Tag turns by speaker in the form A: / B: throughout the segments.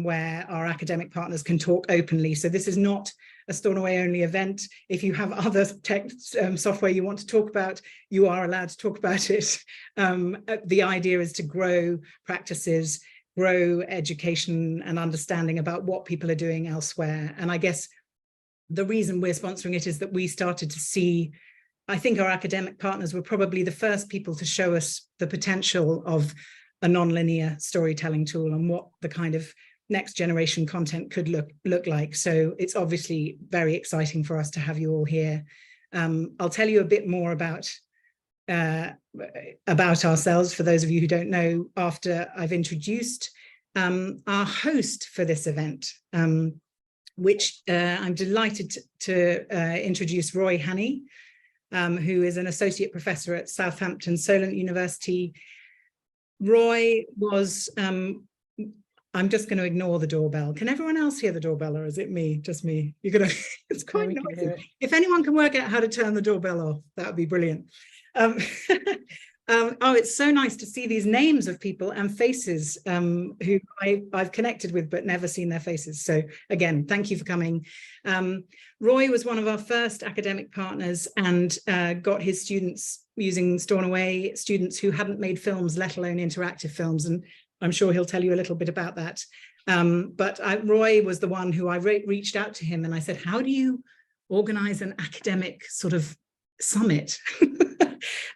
A: where our academic partners can talk openly. So this is not a Stornaway only event. If you have other tech software you want to talk about, you are allowed to talk about it. The idea is to grow practices, grow education and understanding about what people are doing elsewhere. And I guess the reason we're sponsoring it is that we started to see, I think our academic partners were probably the first people to show us the potential of a non-linear storytelling tool and what the kind of next generation content could look like. So it's obviously very exciting for us to have you all here. I'll tell you a bit more about ourselves for those of you who don't know after I've introduced our host for this event, which I'm delighted to introduce Roy Hanney, who is an associate professor at Southampton Solent University. Roy was, I'm just going to ignore the doorbell. Can everyone else hear the doorbell, or is it me, just me? You're gonna, it's quite noisy. If anyone can work out how to turn the doorbell off, that would be brilliant. Oh, it's so nice to see these names of people and faces who I've connected with but never seen their faces. So again, thank you for coming. Roy was one of our first academic partners and got his students using Stornaway, students who hadn't made films, let alone interactive films. And I'm sure he'll tell you a little bit about that. Roy was the one who I reached out to him and I said, how do you organize an academic sort of summit?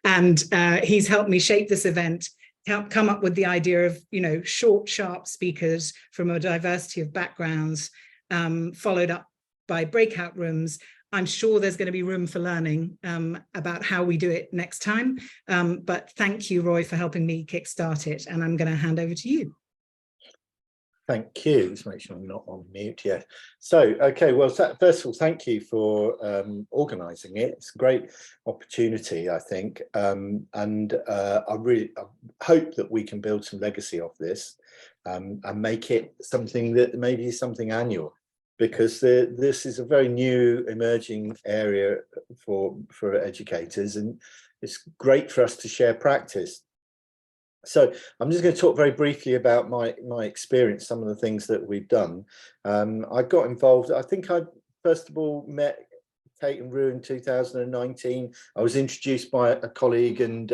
A: And he's helped me shape this event, come up with the idea of, you know, short, sharp speakers from a diversity of backgrounds, followed up by breakout rooms. I'm sure there's going to be room for learning about how we do it next time. But thank you, Roy, for helping me kickstart it. And I'm going to hand over to you.
B: Thank you. Let's make sure I'm not on mute. Yeah. So, okay. Well, first of all, thank you for organising it. It's a great opportunity, I think. I hope that we can build some legacy off this and make it something that maybe is something annual, because this is a very new emerging area for educators, and it's great for us to share practice. So I'm just going to talk very briefly about my experience, some of the things that we've done. I got involved, I think I first of all met Kate and Rue in 2019. I was introduced by a colleague, and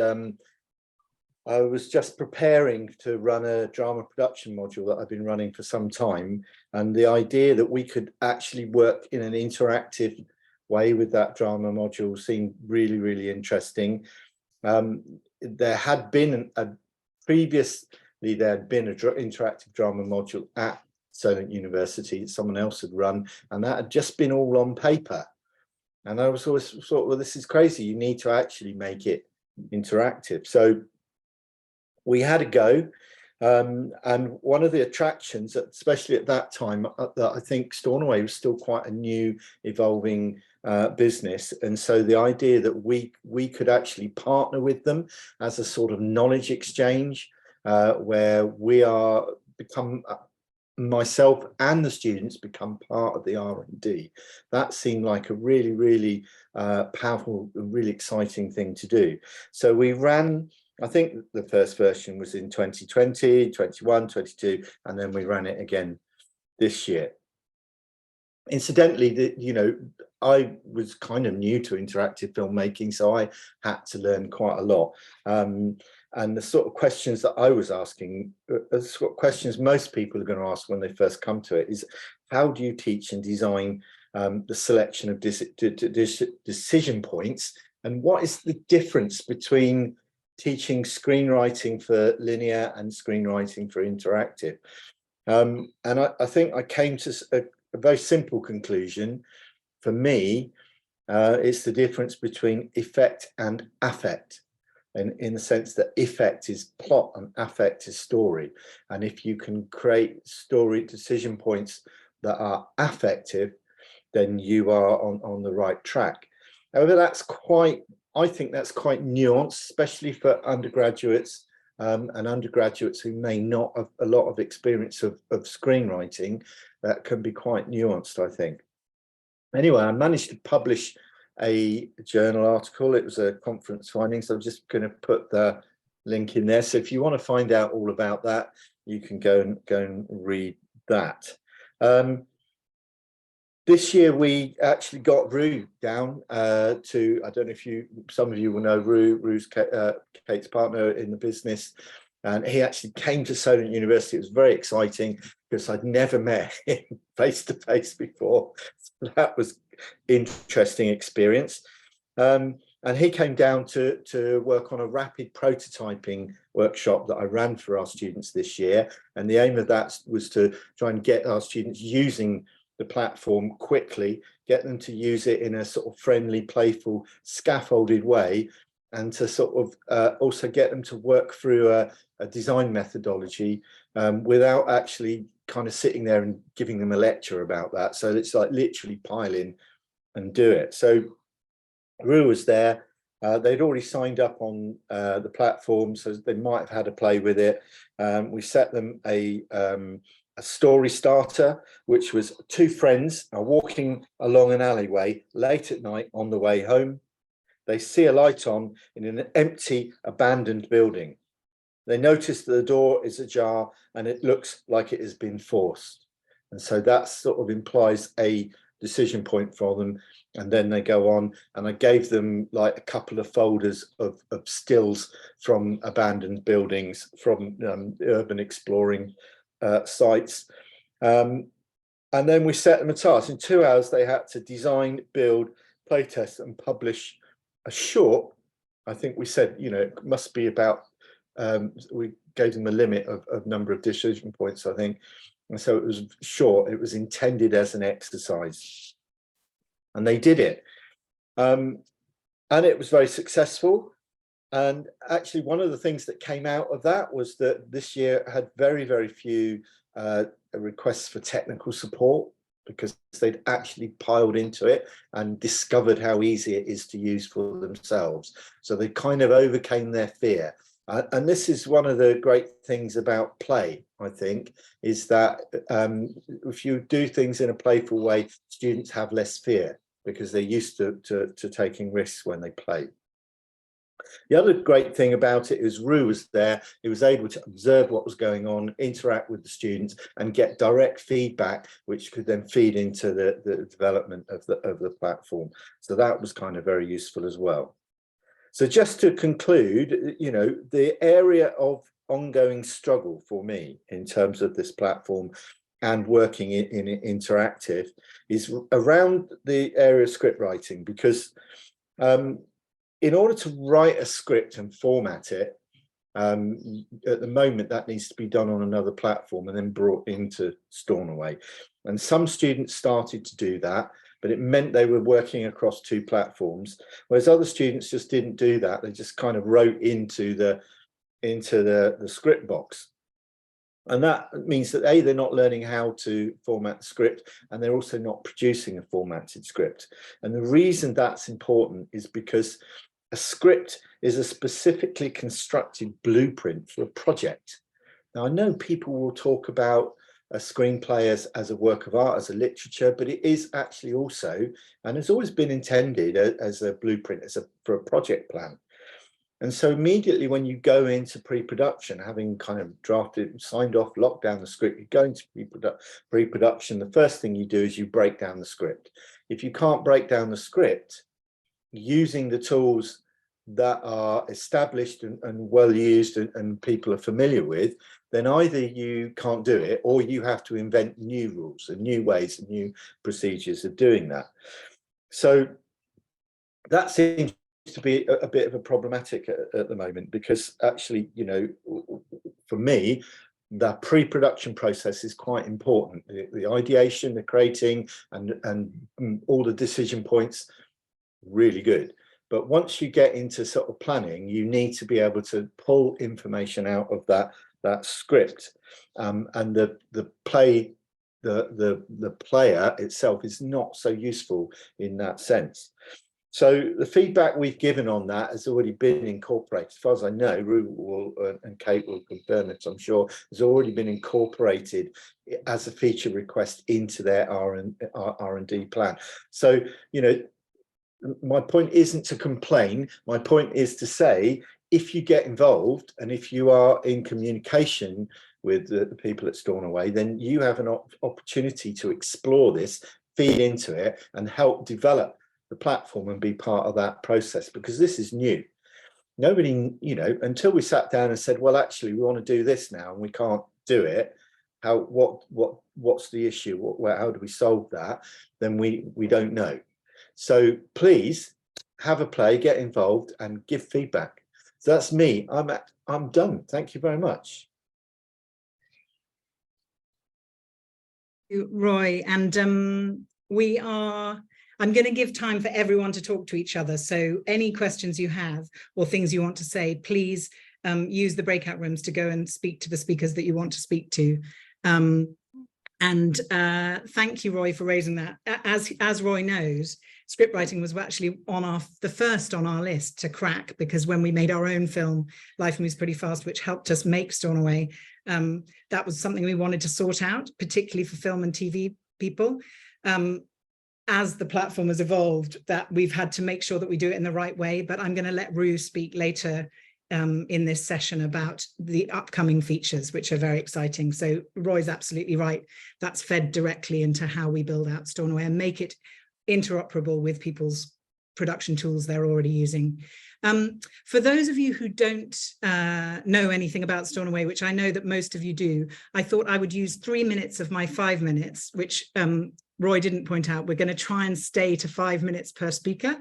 B: I was just preparing to run a drama production module that I've been running for some time. And the idea that we could actually work in an interactive way with that drama module seemed really, really interesting. There had been previously there had been an interactive drama module at Solent University that someone else had run, and that had just been all on paper. And I was always thought, well, this is crazy. You need to actually make it interactive. So we had a go. And one of the attractions, especially at that time, that I think Stornaway was still quite a new, evolving business. And so the idea that we could actually partner with them as a sort of knowledge exchange, where myself and the students become part of the R&D, that seemed like a really, really powerful, really exciting thing to do. So we ran, I think the first version was in 2020, 21, 22, and then we ran it again this year. Incidentally, you know, I was kind of new to interactive filmmaking, so I had to learn quite a lot. And the sort of questions that I was asking, the sort of questions most people are going to ask when they first come to it is, how do you teach and design the selection of decision points? And what is the difference between teaching screenwriting for linear and screenwriting for interactive? And I think I came to a very simple conclusion. For me, it's the difference between effect and affect, and in the sense that effect is plot and affect is story. And if you can create story decision points that are affective, then you are on the right track. However, I think that's quite nuanced, especially for undergraduates and undergraduates who may not have a lot of experience of screenwriting. That can be quite nuanced, I think. Anyway, I managed to publish a journal article. It was a conference finding, so I'm just going to put the link in there. So if you want to find out all about that, you can go and read that. This year we actually got Rue down to, I don't know if some of you will know Rue's Kate's partner in the business, and he actually came to Solent University. It was very exciting because I'd never met him face to face before. So that was interesting experience. And he came down to work on a rapid prototyping workshop that I ran for our students this year. And the aim of that was to try and get our students using the platform quickly, get them to use it in a sort of friendly, playful, scaffolded way, and to sort of also get them to work through a design methodology without actually kind of sitting there and giving them a lecture about that. So it's like literally pile in and do it. So Rue was there. They'd already signed up on the platform, so they might have had a play with it. We set them a story starter, which was two friends are walking along an alleyway late at night on the way home. They see a light on in an empty, abandoned building. They notice that the door is ajar and it looks like it has been forced. And so that sort of implies a decision point for them. And then they go on, and I gave them like a couple of folders of stills from abandoned buildings, from urban exploring sites. And then we set them a task. In 2 hours, they had to design, build, playtest, and publish a short. I think we said, you know, it must be about, we gave them a limit of number of decision points, I think. And so it was short. It was intended as an exercise. And they did it. And it was very successful. And actually, one of the things that came out of that was that this year had very, very few requests for technical support, because they'd actually piled into it and discovered how easy it is to use for themselves. So they kind of overcame their fear. And this is one of the great things about play, I think, is that if you do things in a playful way, students have less fear because they're used to taking risks when they play. The other great thing about it is Rue was there. He was able to observe what was going on, interact with the students, and get direct feedback, which could then feed into the development of the platform. So that was kind of very useful as well. So just to conclude, you know, the area of ongoing struggle for me in terms of this platform and working in interactive is around the area of script writing, because in order to write a script and format it, at the moment that needs to be done on another platform and then brought into Stornaway. And some students started to do that, but it meant they were working across two platforms, whereas other students just didn't do that. They just kind of wrote into the script box. And that means that A, they're not learning how to format the script, and they're also not producing a formatted script. And the reason that's important is because a script is a specifically constructed blueprint for a project. Now, I know people will talk about a screenplay as a work of art, as a literature, but it is actually also, and has always been intended as a blueprint, for a project plan. And so immediately when you go into pre-production, having kind of drafted, signed off, locked down the script, you go into pre-production, the first thing you do is you break down the script. If you can't break down the script, using the tools that are established and well used and people are familiar with, then either you can't do it or you have to invent new rules and new ways and new procedures of doing that. So that seems to be a bit of a problematic at the moment, because actually, you know, for me, the pre-production process is quite important. The ideation, the creating, and all the decision points, really good. But once you get into sort of planning, you need to be able to pull information out of that script, and the player itself is not so useful in that sense. So the feedback we've given on that has already been incorporated. As far as I know, Rue and Kate will confirm it, I'm sure, has already been incorporated as a feature request into their R&D plan. So, you know, my point isn't to complain. My point is to say, if you get involved and if you are in communication with the people at Stornaway, then you have an opportunity to explore this, feed into it, and help develop the platform and be part of that process, because this is new. Nobody, you know, until we sat down and said, well, actually, we want to do this now and we can't do it. What's the issue? How do we solve that? Then we don't know. So please have a play, get involved, and give feedback. So that's me. I'm done. Thank you very much.
A: Roy, and I'm going to give time for everyone to talk to each other. So any questions you have or things you want to say, please use the breakout rooms to go and speak to the speakers that you want to speak to. And thank you, Roy, for raising that. As Roy knows, script writing was actually the first on our list to crack, because when we made our own film, Life Moves Pretty Fast, which helped us make Stornaway, that was something we wanted to sort out, particularly for film and TV people. As the platform has evolved, that we've had to make sure that we do it in the right way. But I'm going to let Rue speak later in this session about the upcoming features, which are very exciting. So Roy's absolutely right. That's fed directly into how we build out Stornaway and make it interoperable with people's production tools they're already using. For those of you who don't know anything about Stornaway, which I know that most of you do, I thought I would use 3 minutes of my 5 minutes, which Roy didn't point out. We're going to try and stay to 5 minutes per speaker.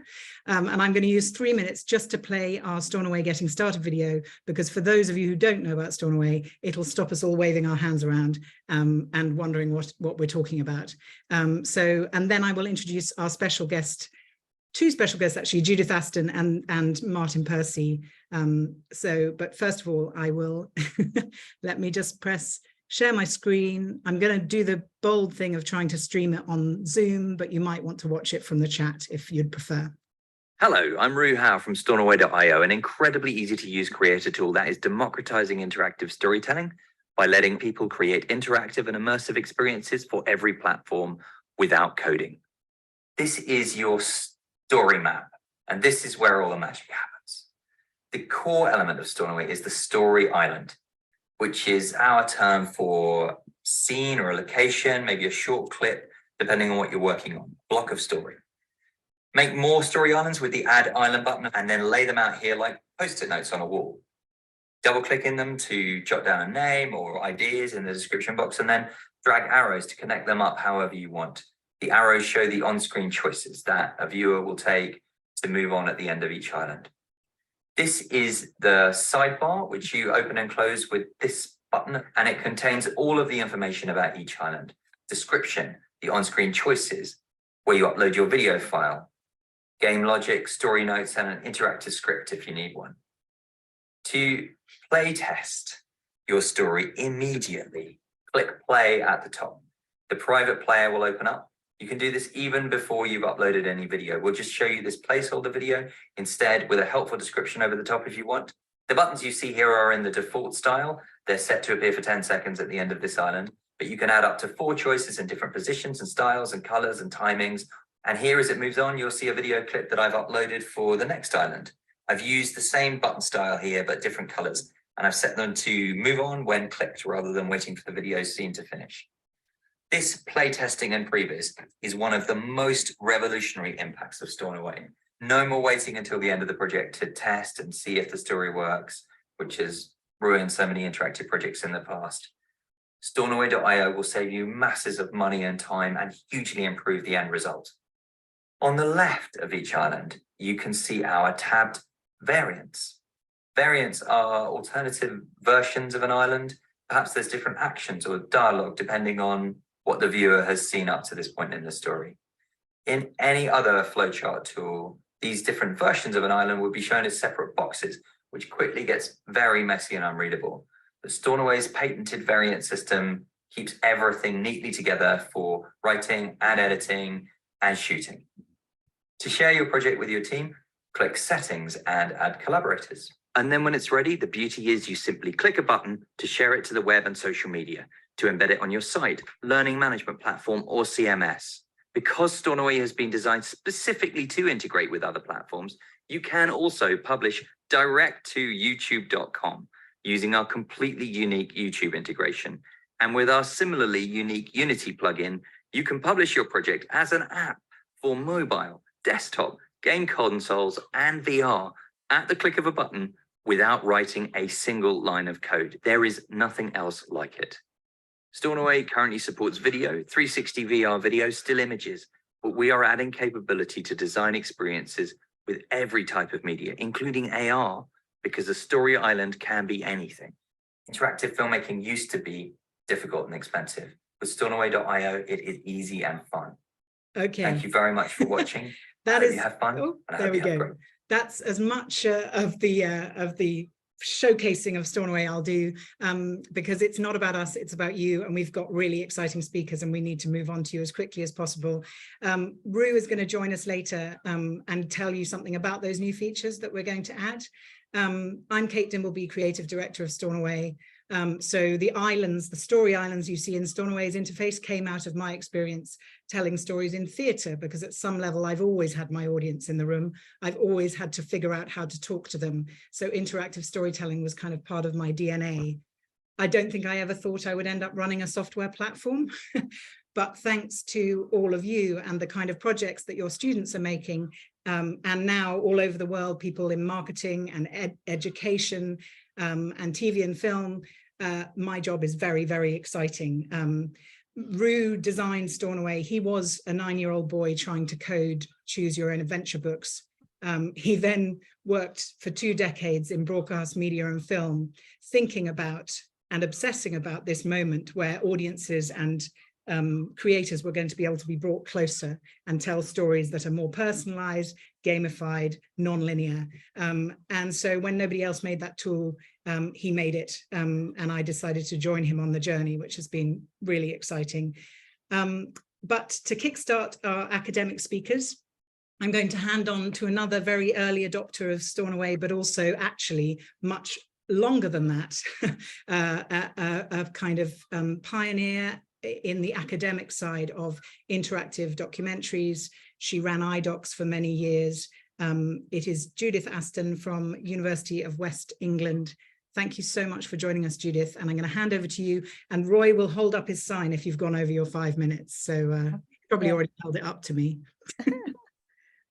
A: And I'm going to use 3 minutes just to play our Stornaway Getting Started video, because for those of you who don't know about Stornaway, it'll stop us all waving our hands around and wondering what we're talking about. And then I will introduce our special guest, two special guests actually, Judith Aston and Martin Percy. But first of all, I will, let me just share my screen. I'm going to do the bold thing of trying to stream it on Zoom, but you might want to watch it from the chat if you'd prefer.
C: Hello, I'm Romain Herault from Stornaway.io, an incredibly easy to use creator tool that is democratizing interactive storytelling by letting people create interactive and immersive experiences for every platform without coding. This is your story map, and this is where all the magic happens. The core element of Stornaway is the story island, which is our term for scene or a location, maybe a short clip, depending on what you're working on, block of story. Make more story islands with the Add Island button and then lay them out here like Post-it notes on a wall. Double click in them to jot down a name or ideas in the description box, and then drag arrows to connect them up however you want. The arrows show the on-screen choices that a viewer will take to move on at the end of each island. This is the sidebar, which you open and close with this button, and it contains all of the information about each island. Description, the on-screen choices, where you upload your video file, game logic, story notes, and an interactive script if you need one. To play test your story immediately, click play at the top. The private player will open up. You can do this even before you've uploaded any video. We'll just show you this placeholder video instead with a helpful description over the top if you want. The buttons you see here are in the default style. They're set to appear for 10 seconds at the end of this island, but you can add up to 4 choices in different positions and styles and colors and timings. And here as it moves on, you'll see a video clip that I've uploaded for the next island. I've used the same button style here, but different colors, and I've set them to move on when clicked rather than waiting for the video scene to finish. This playtesting and previs is one of the most revolutionary impacts of Stornaway. No more waiting until the end of the project to test and see if the story works, which has ruined so many interactive projects in the past. Stornaway.io will save you masses of money and time and hugely improve the end result. On the left of each island, you can see our tabbed variants. Variants are alternative versions of an island. Perhaps there's different actions or dialogue depending on what the viewer has seen up to this point in the story. In any other flowchart tool, these different versions of an island would be shown as separate boxes, which quickly gets very messy and unreadable. But Stornaway's patented variant system keeps everything neatly together for writing and editing and shooting. To share your project with your team, click Settings and Add Collaborators. And then when it's ready, the beauty is you simply click a button to share it to the web and social media, to embed it on your site, learning management platform, or CMS. Because Stornaway has been designed specifically to integrate with other platforms, you can also publish direct to youtube.com. using our completely unique YouTube integration. And with our similarly unique Unity plugin, you can publish your project as an app for mobile, desktop, game consoles, and VR at the click of a button without writing a single line of code. There is nothing else like it. Stornaway currently supports video, 360 VR video, still images, but we are adding capability to design experiences with every type of media, including AR, because a story island can be anything. Interactive filmmaking used to be difficult and expensive. With Stornaway.io, it is easy and fun.
A: Okay.
C: Thank you very much for watching.
A: That
C: I hope
A: is,
C: you have fun.
A: oh,
C: and I
A: there
C: hope
A: we
C: you have
A: go.
C: great.
A: That's as much of the showcasing of Stornaway I'll do, because it's not about us, it's about you, and we've got really exciting speakers and we need to move on to you as quickly as possible. Rue is going to join us later and tell you something about those new features that we're going to add. I'm Kate Dimbleby, Creative Director of Stornaway. So the islands, the story islands you see in Stornaway's interface came out of my experience telling stories in theatre, because at some level I've always had my audience in the room. I've always had to figure out how to talk to them. So interactive storytelling was kind of part of my DNA. I don't think I ever thought I would end up running a software platform, but thanks to all of you and the kind of projects that your students are making, and now all over the world, people in marketing and education and TV and film, my job is very, very exciting. Rue designed Stornaway. He was a 9-year-old boy trying to code choose your own adventure books. He then worked for 2 decades in broadcast media and film, thinking about and obsessing about this moment where audiences and creators were going to be able to be brought closer and tell stories that are more personalized, gamified, non-linear. And so when nobody else made that tool, he made it, and I decided to join him on the journey, which has been really exciting. But to kickstart our academic speakers, I'm going to hand on to another very early adopter of Stornaway, but also actually much longer than that, a kind of pioneer in the academic side of interactive documentaries. She ran iDocs for many years. It is Judith Aston from University of West England. Thank you so much for joining us, Judith. And I'm going to hand over to you. And Roy will hold up his sign if you've gone over your 5 minutes. So probably already held it up to me.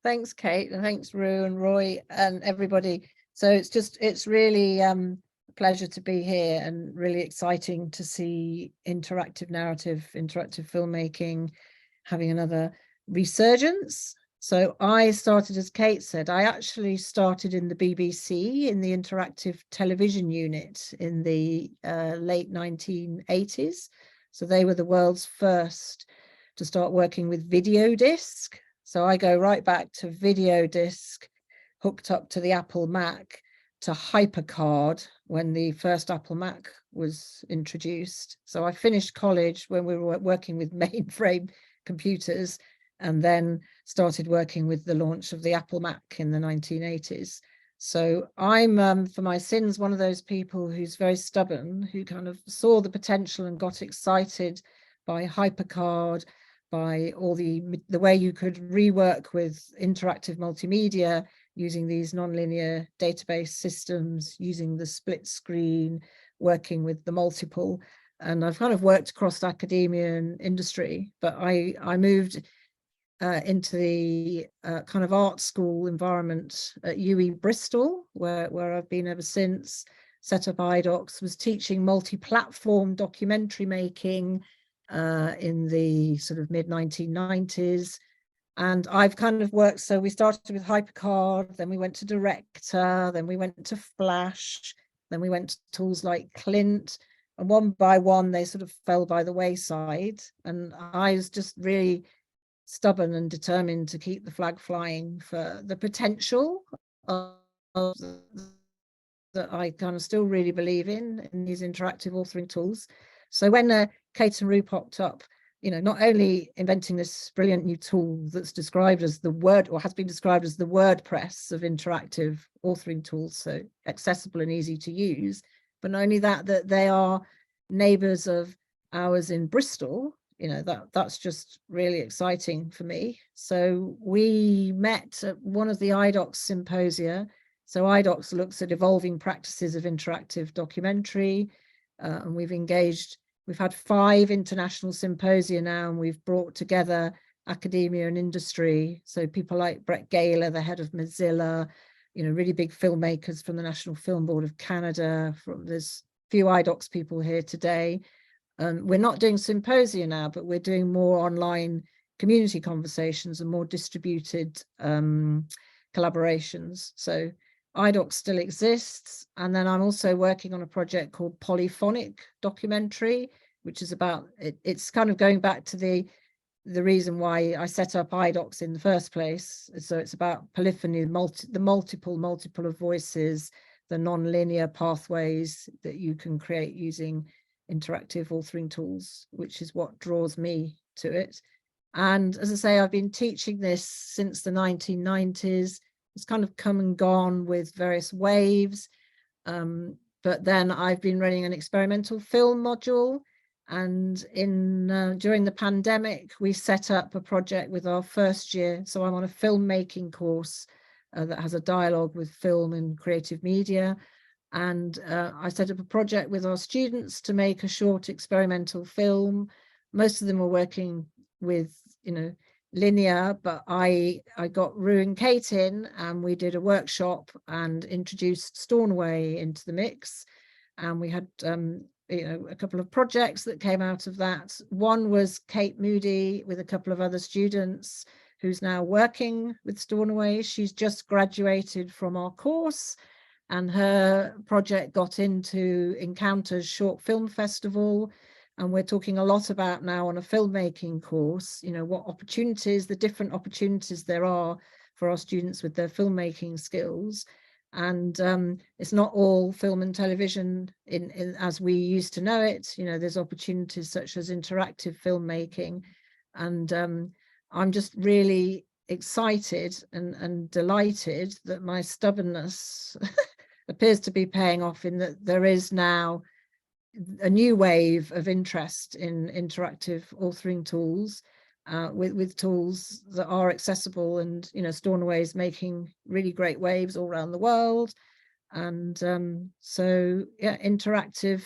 D: Thanks, Kate, and thanks, Rue and Roy and everybody. So it's really a pleasure to be here, and really exciting to see interactive narrative, interactive filmmaking having another resurgence. So I started, as Kate said, I actually started in the BBC in the interactive television unit in the late 1980s. So they were the world's first to start working with video disc. So I go right back to video disc, hooked up to the Apple Mac, to HyperCard when the first Apple Mac was introduced. So I finished college when we were working with mainframe computers, and then started working with the launch of the Apple Mac in the 1980s. So I'm, for my sins, one of those people who's very stubborn, who kind of saw the potential and got excited by HyperCard, by all the way you could rework with interactive multimedia, using these nonlinear database systems, using the split screen, working with the multiple. And I've kind of worked across academia and industry, but I moved into the kind of art school environment at UE Bristol, where I've been ever since, set up iDocs, was teaching multi-platform documentary making in the sort of mid-1990s. And I've kind of worked, so we started with HyperCard, then we went to Director, then we went to Flash, then we went to tools like Clint, and one by one, they sort of fell by the wayside. And I was just really stubborn and determined to keep the flag flying for the potential of that I kind of still really believe in these interactive authoring tools. So when Kate and Rue popped up, you know, not only inventing this brilliant new tool that's described as the word, or has been described as the WordPress of interactive authoring tools, so accessible and easy to use, but not only that, that they are neighbours of ours in Bristol, you know, that's just really exciting for me. So we met at one of the iDocs symposia, So IDOCS looks at evolving practices of interactive documentary, and we've had 5 international symposia now, and we've brought together academia and industry. So people like Brett Gaylor, the head of Mozilla, really big filmmakers from the National Film Board of Canada. There's a few IDOCS people here today. We're not doing symposia now, but we're doing more online community conversations and more distributed collaborations. So IDOCS still exists. And then I'm also working on a project called Polyphonic Documentary, which is about, it's kind of going back to the reason why I set up IDOCS in the first place. So it's about polyphony, the multiple of voices, the non-linear pathways that you can create using interactive authoring tools, which is what draws me to it. And as I say, I've been teaching this since the 1990s. It's kind of come and gone with various waves. But then I've been running an experimental film module. And during the pandemic, we set up a project with our first year. So I'm on a filmmaking course that has a dialogue with film and creative media. And I set up a project with our students to make a short experimental film. Most of them were working with, linear, but I got Rue and Kate in, and we did a workshop and introduced Stornaway into the mix. And we had, a couple of projects that came out of that. One was Kate Moody with a couple of other students who's now working with Stornaway. She's just graduated from our course, and her project got into Encounters Short Film Festival. And we're talking a lot about now on a filmmaking course, what opportunities, the different opportunities there are for our students with their filmmaking skills. And it's not all film and television in as we used to know it. There's opportunities such as interactive filmmaking. And I'm just really excited and delighted that my stubbornness appears to be paying off, in that there is now a new wave of interest in interactive authoring tools, with tools that are accessible. And Stornaway is making really great waves all around the world. And so yeah, interactive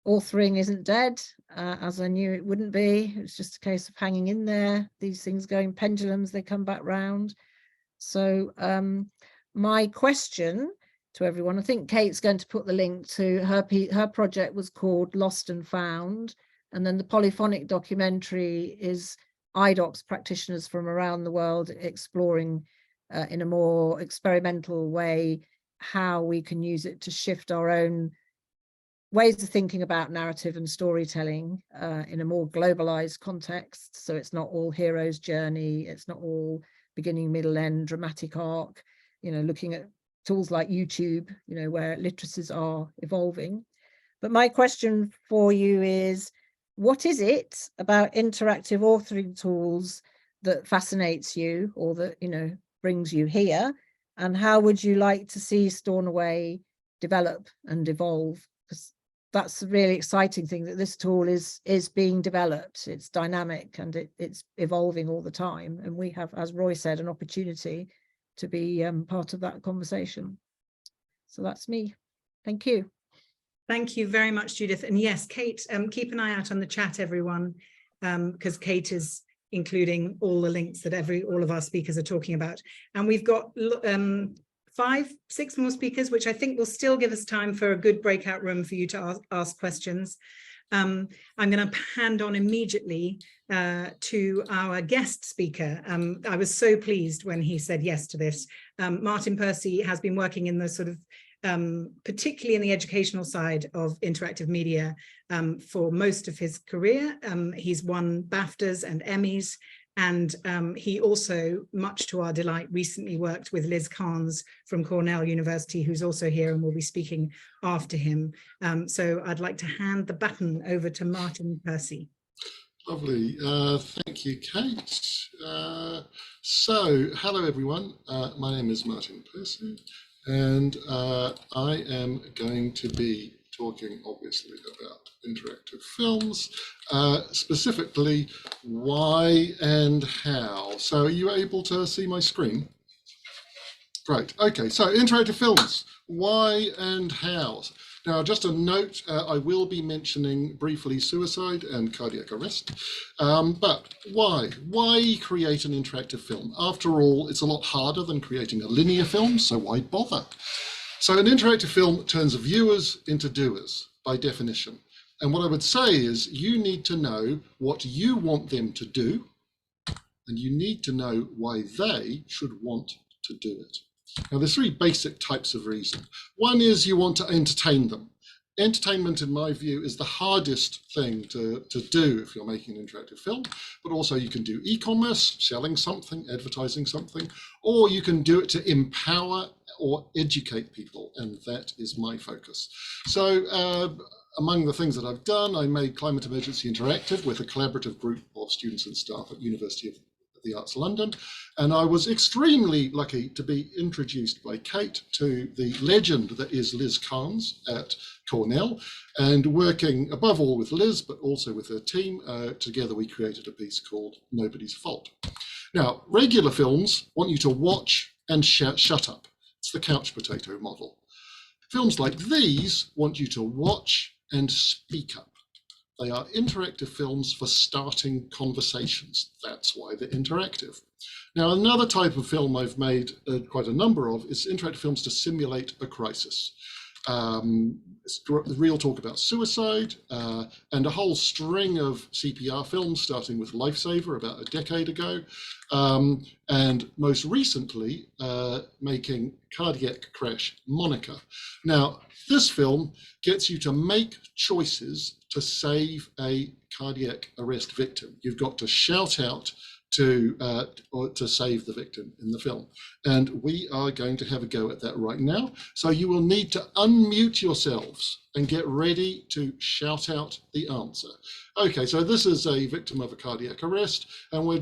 D: authoring isn't dead, as I knew it wouldn't be. It's just a case of hanging in there. These things going pendulums, they come back round. So my question to everyone, I think Kate's going to put the link to her project was called Lost and Found. And then the polyphonic documentary is IDOCS practitioners from around the world exploring in a more experimental way how we can use it to shift our own ways of thinking about narrative and storytelling in a more globalized context. So it's not all hero's journey, it's not all beginning, middle, end, dramatic arc, looking at tools like YouTube, where literacies are evolving. But my question for you is, what is it about interactive authoring tools that fascinates you, or that, brings you here? And how would you like to see Stornaway develop and evolve? Because that's a really exciting thing, that this tool is being developed. It's dynamic and it's evolving all the time. And we have, as Roy said, an opportunity to be part of that conversation. So that's me. Thank you.
A: Thank you very much, Judith. And yes, Kate, keep an eye out on the chat, everyone, because Kate is including all the links that all of our speakers are talking about. And we've got 5, 6 more speakers, which I think will still give us time for a good breakout room for you to ask questions. I'm going to hand on immediately to our guest speaker. I was so pleased when he said yes to this. Martin Percy has been working in the sort of, particularly in the educational side of interactive media for most of his career. He's won BAFTAs and Emmys, and he also, much to our delight, recently worked with Liz Karns from Cornell University, who's also here and will be speaking after him. So I'd like to hand the baton over to Martin Percy.
E: Lovely. Thank you, Kate. So, hello, everyone. My name is Martin Percy, and I am going to be talking, obviously, about interactive films, specifically why and how. So, are you able to see my screen? Great. Okay, so interactive films, why and how? Now, just a note, I will be mentioning briefly suicide and cardiac arrest, but why? Why create an interactive film? After all, it's a lot harder than creating a linear film, so why bother? So an interactive film turns viewers into doers by definition. And what I would say is you need to know what you want them to do, and you need to know why they should want to do it. Now, there's three basic types of reason. One is you want to entertain them. Entertainment, in my view, is the hardest thing to do if you're making an interactive film, but also you can do e-commerce, selling something, advertising something, or you can do it to empower or educate people, and that is my focus. So among the things that I've done, I made Climate Emergency Interactive with a collaborative group of students and staff at University of the Arts London, and I was extremely lucky to be introduced by Kate to the legend that is Liz Karns at Cornell, and working above all with Liz, but also with her team, together we created a piece called Nobody's Fault. Now, regular films want you to watch and shut up. It's the couch potato model. Films like these want you to watch and speak up. They are interactive films for starting conversations. That's why they're interactive. Now, another type of film I've made quite a number of is interactive films to simulate a crisis. Real talk about suicide and a whole string of CPR films, starting with Lifesaver about a decade ago, and most recently making Cardiac Crash Monica. Now, this film gets you to make choices to save a cardiac arrest victim. You've got to shout out to save the victim in the film. And we are going to have a go at that right now. So you will need to unmute yourselves and get ready to shout out the answer. Okay, so this is a victim of a cardiac arrest, and we're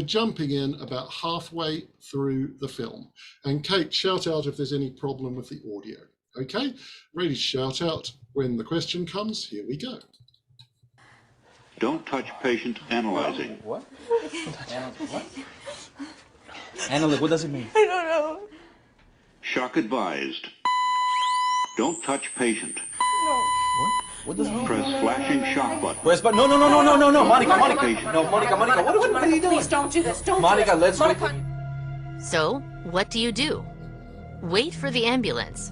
E: jumping in about halfway through the film. And Kate, shout out if there's any problem with the audio. Okay, ready to shout out when the question comes. Here we go.
F: Don't touch patient analyzing.
G: What? What? Analyze, what does it mean?
H: I don't know.
F: Shock advised. Don't touch patient.
H: No.
G: What does it mean?
F: Press flashing shock button.
G: Press but no, Monica. No, Monica, what are you doing?
H: Please don't do this. Don't
G: Monica,
H: do this.
G: let's wait.
I: So, what do? Wait for the ambulance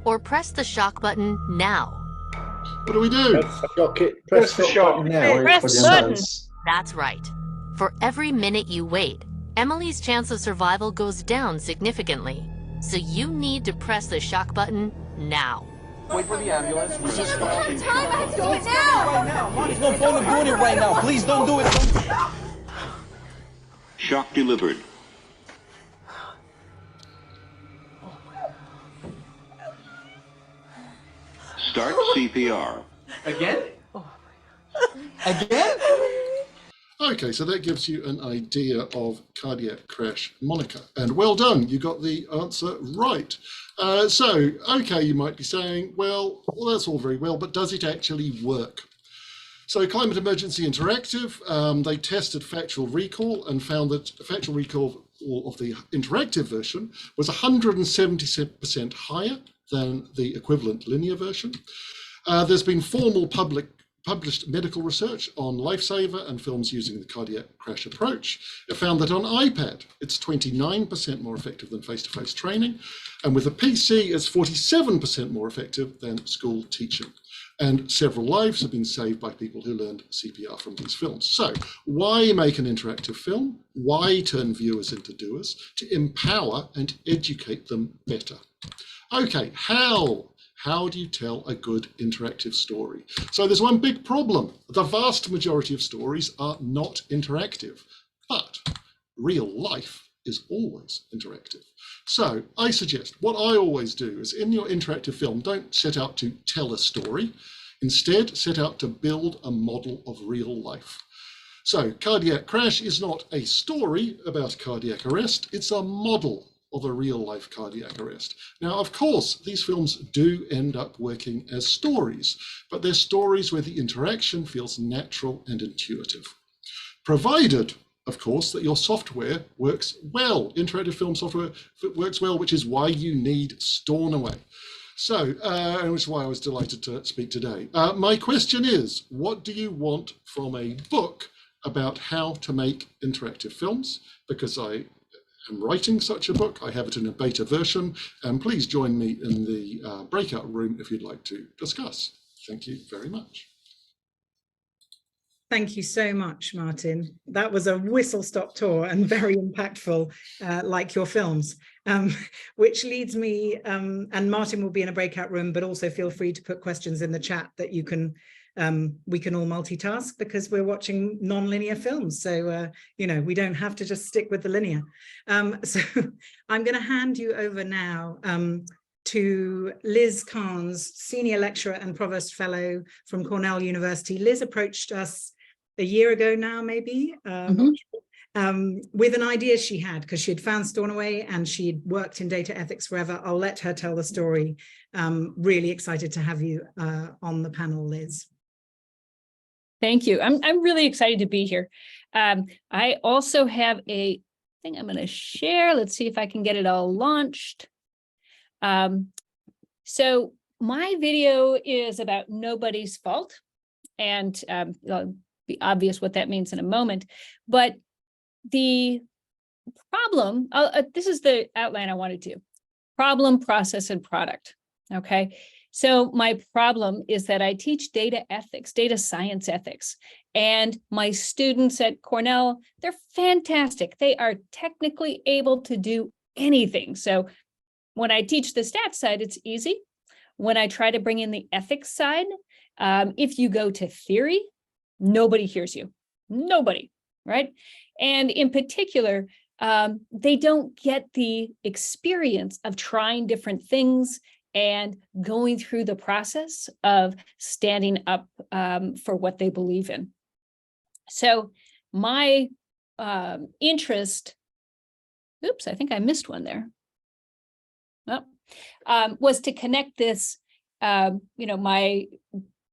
I: or press the shock button now.
E: What do we do?
B: Press the shock now.
H: Press button.
I: That's right. For every minute you wait, Emily's chance of survival goes down significantly. So you need to press the shock button now.
G: Wait for the ambulance.
F: Press flashing shock button.
H: Do it now.
G: There's no point in doing it right now. Please don't do it.
F: Shock delivered. Start CPR.
G: Again? Again?
E: Okay, so that gives you an idea of Cardiac Crash Monica. And well done, you got the answer right. Okay, you might be saying, well, that's all very well, but does it actually work? So Climate Emergency Interactive, they tested factual recall and found that factual recall of the interactive version was 170% higher than the equivalent linear version. There's been formal published medical research on Lifesaver and films using the cardiac crash approach. It found that on iPad, it's 29% more effective than face-to-face training. And with a PC, it's 47% more effective than school teaching. And several lives have been saved by people who learned CPR from these films. So why make an interactive film? Why turn viewers into doers? To empower and educate them better. Okay, how? How do you tell a good interactive story? So there's one big problem. The vast majority of stories are not interactive, but real life is always interactive. So I suggest what I always do is in your interactive film, don't set out to tell a story. Instead, set out to build a model of real life. So Cardiac Crash is not a story about cardiac arrest, it's a model of a real life cardiac arrest. Now, of course, these films do end up working as stories, but they're stories where the interaction feels natural and intuitive. Provided, of course, that your software works well. Interactive film software works well, which is why you need Stornaway. So, and which is why I was delighted to speak today. My question is, what do you want from a book about how to make interactive films? Because I am writing such a book. I have it in a beta version, and please join me in the breakout room if you'd like to discuss. Thank you very much.
A: Thank you so much, Martin. That was a whistle-stop tour and very impactful, like your films, which leads me, and Martin will be in a breakout room, but also feel free to put questions in the chat that you can, we can all multitask because we're watching non-linear films. So, you know, we don't have to just stick with the linear. So I'm going to hand you over now to Liz Karns, Senior Lecturer and Provost Fellow from Cornell University. Liz approached us a year ago now, maybe, with an idea she had, because she had found Stornaway and she'd worked in data ethics forever. I'll let her tell the story. Really excited to have you on the panel, Liz.
J: Thank you. I'm really excited to be here. I also have a thing I'm going to share. Let's see if I can get it all launched. So my video is about nobody's fault, and it'll be obvious what that means in a moment. But the problem, this is the outline I wanted to. Problem, process, and product. Okay. So my problem is that I teach data ethics, data science ethics, and my students at Cornell, they're fantastic. They are technically able to do anything. So when I teach the stats side, it's easy. When I try to bring in the ethics side, if you go to theory, nobody hears you. Nobody, right? And in particular, they don't get the experience of trying different things and going through the process of standing up for what they believe in. So my interest, oops, I think I missed one there. Was to connect this, my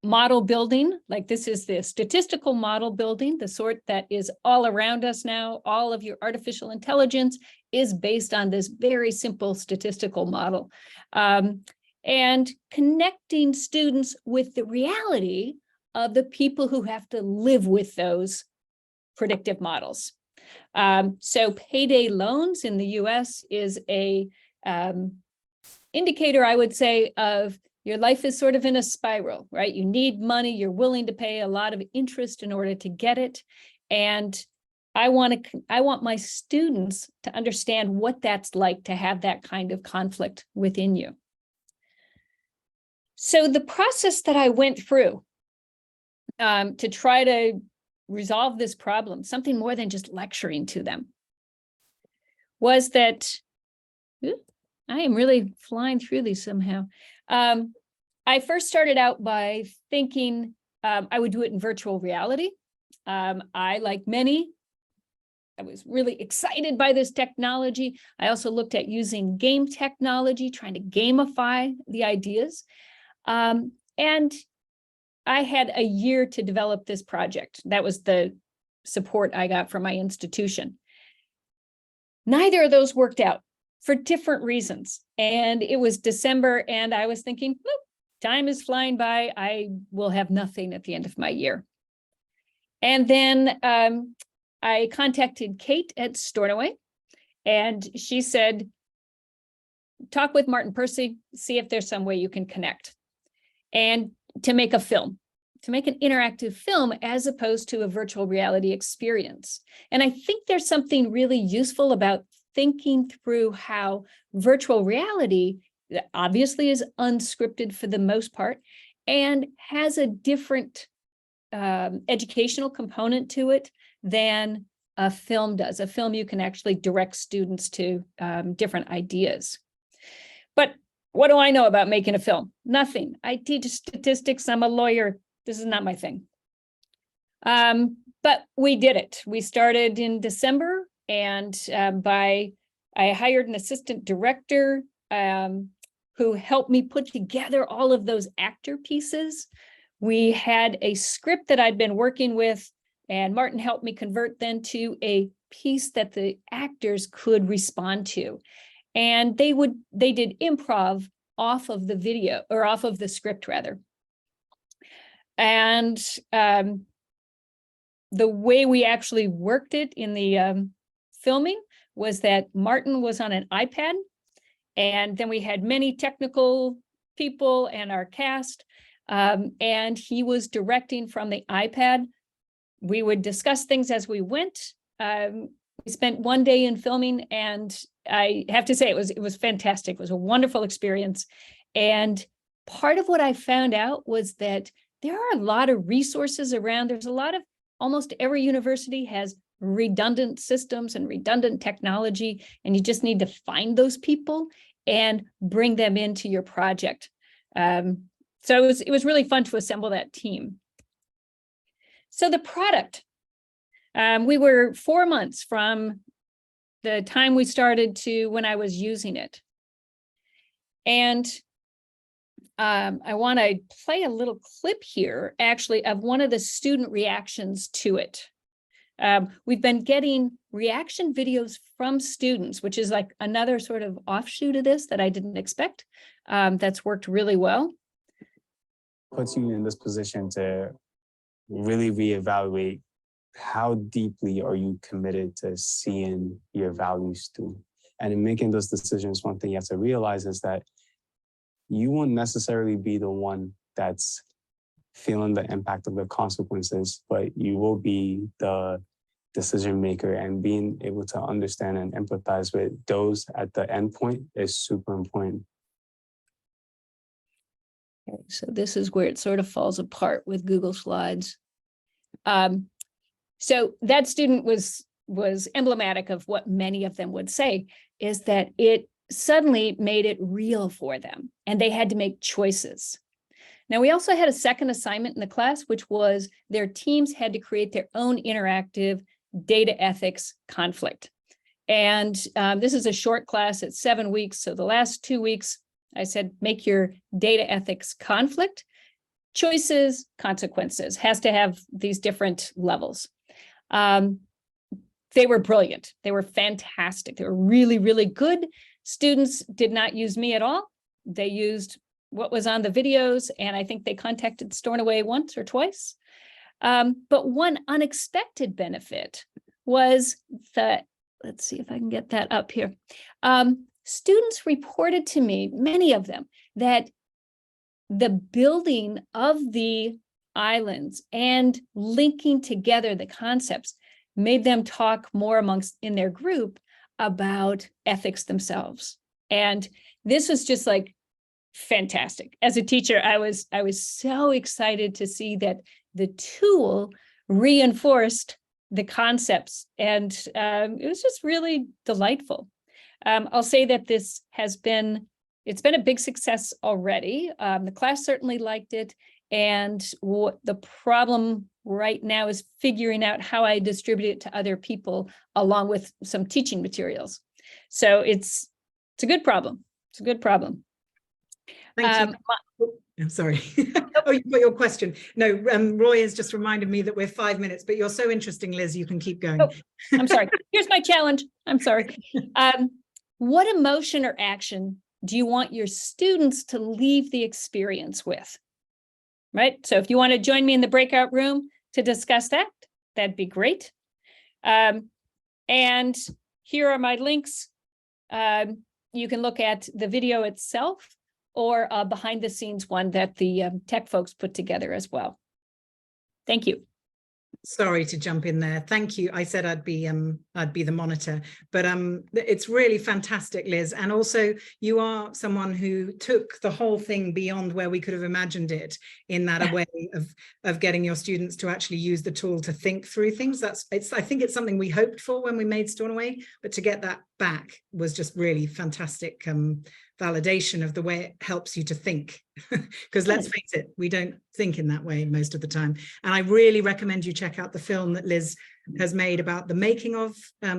J: model building, like this is the statistical model building, the sort that is all around us now. All of your artificial intelligence is based on this very simple statistical model. And connecting students with the reality of the people who have to live with those predictive models. So payday loans in the US is a indicator, I would say, of your life is sort of in a spiral, right? You need money, you're willing to pay a lot of interest in order to get it. And I want my students to understand what that's like to have that kind of conflict within you. So the process that I went through to try to resolve this problem, something more than just lecturing to them, was that, I am really flying through these somehow. I first started out by thinking I would do it in virtual reality. I, like many, I was really excited by this technology. I also looked at using game technology, trying to gamify the ideas. And I had a year to develop this project. That was the support I got from my institution. Neither of those worked out for different reasons. And it was December, and I was thinking, time is flying by. I will have nothing at the end of my year. And then I contacted Kate at Stornaway, and she said, talk with Martin Percy, see if there's some way you can connect. And to make a film, to make an interactive film as opposed to a virtual reality experience. And I think there's something really useful about thinking through how virtual reality obviously is unscripted for the most part and has a different educational component to it than a film does. A film, you can actually direct students to different ideas. But what do I know about making a film? Nothing. I teach statistics. I'm a lawyer. This is not my thing. But we did it. We started in December, and I hired an assistant director who helped me put together all of those actor pieces. We had a script that I'd been working with And Martin helped me convert then to a piece that the actors could respond to. And they did improv off of the video, or off of the script rather. And the way we actually worked it in the filming was that Martin was on an iPad, and then we had many technical people and our cast, and he was directing from the iPad. We would discuss things as we went. We spent one day in filming, and I have to say it was fantastic. It was a wonderful experience. And part of what I found out was that there are a lot of resources around. There's a lot of, almost every university has redundant systems and redundant technology, and you just need to find those people and bring them into your project. So it was really fun to assemble that team. So the product, we were 4 months from the time we started to when I was using it. And I want to play a little clip here, actually, of one of the student reactions to it. We've been getting reaction videos from students, which is like another sort of offshoot of this that I didn't expect. That's worked really well.
K: Puts you in this position to really reevaluate how deeply are you committed to seeing your values through. And in making those decisions, one thing you have to realize is that you won't necessarily be the one that's feeling the impact of the consequences, but you will be the decision maker, and being able to understand and empathize with those at the end point is super important.
J: Okay, so this is where it sort of falls apart with Google Slides. So that student was emblematic of what many of them would say, is that it suddenly made it real for them, and they had to make choices. Now, we also had a second assignment in the class, which was their teams had to create their own interactive data ethics conflict. And this is a short class, it's 7 weeks. So the last 2 weeks, I said, make your data ethics conflict, choices, consequences, has to have these different levels. They were brilliant. They were fantastic. They were really, really good. Students did not use me at all. They used what was on the videos, and I think they contacted Stornaway once or twice. But one unexpected benefit was that, let's see if I can get that up here. Students reported to me, many of them, that the building of the islands and linking together the concepts made them talk more amongst in their group about ethics themselves. And this was just like fantastic. As a teacher, I was so excited to see that the tool reinforced the concepts, and it was just really delightful. I'll say that it's been a big success already. The class certainly liked it, and what the problem right now is figuring out how I distribute it to other people along with some teaching materials. So it's a good problem. It's a good problem.
A: Thank you. I'm sorry. Oh, you've got your question. No, Roy has just reminded me that we're 5 minutes, but you're so interesting, Liz, you can keep going.
J: Oh, I'm sorry. Here's my challenge. I'm sorry. What emotion or action do you want your students to leave the experience with? Right? So if you want to join me in the breakout room to discuss that, that'd be great. And here are my links. You can look at the video itself, or a behind the scenes one that the tech folks put together as well. Thank you.
A: Sorry to jump in there. Thank you. I said I'd be the monitor, but it's really fantastic, Liz. And also you are someone who took the whole thing beyond where we could have imagined it, in that a way of getting your students to actually use the tool to think through things. I think it's something we hoped for when we made Stornaway, but to get that back was just really fantastic validation of the way it helps you to think. Because let's face it, we don't think in that way most of the time. And I really recommend you check out the film that Liz has made about the making of,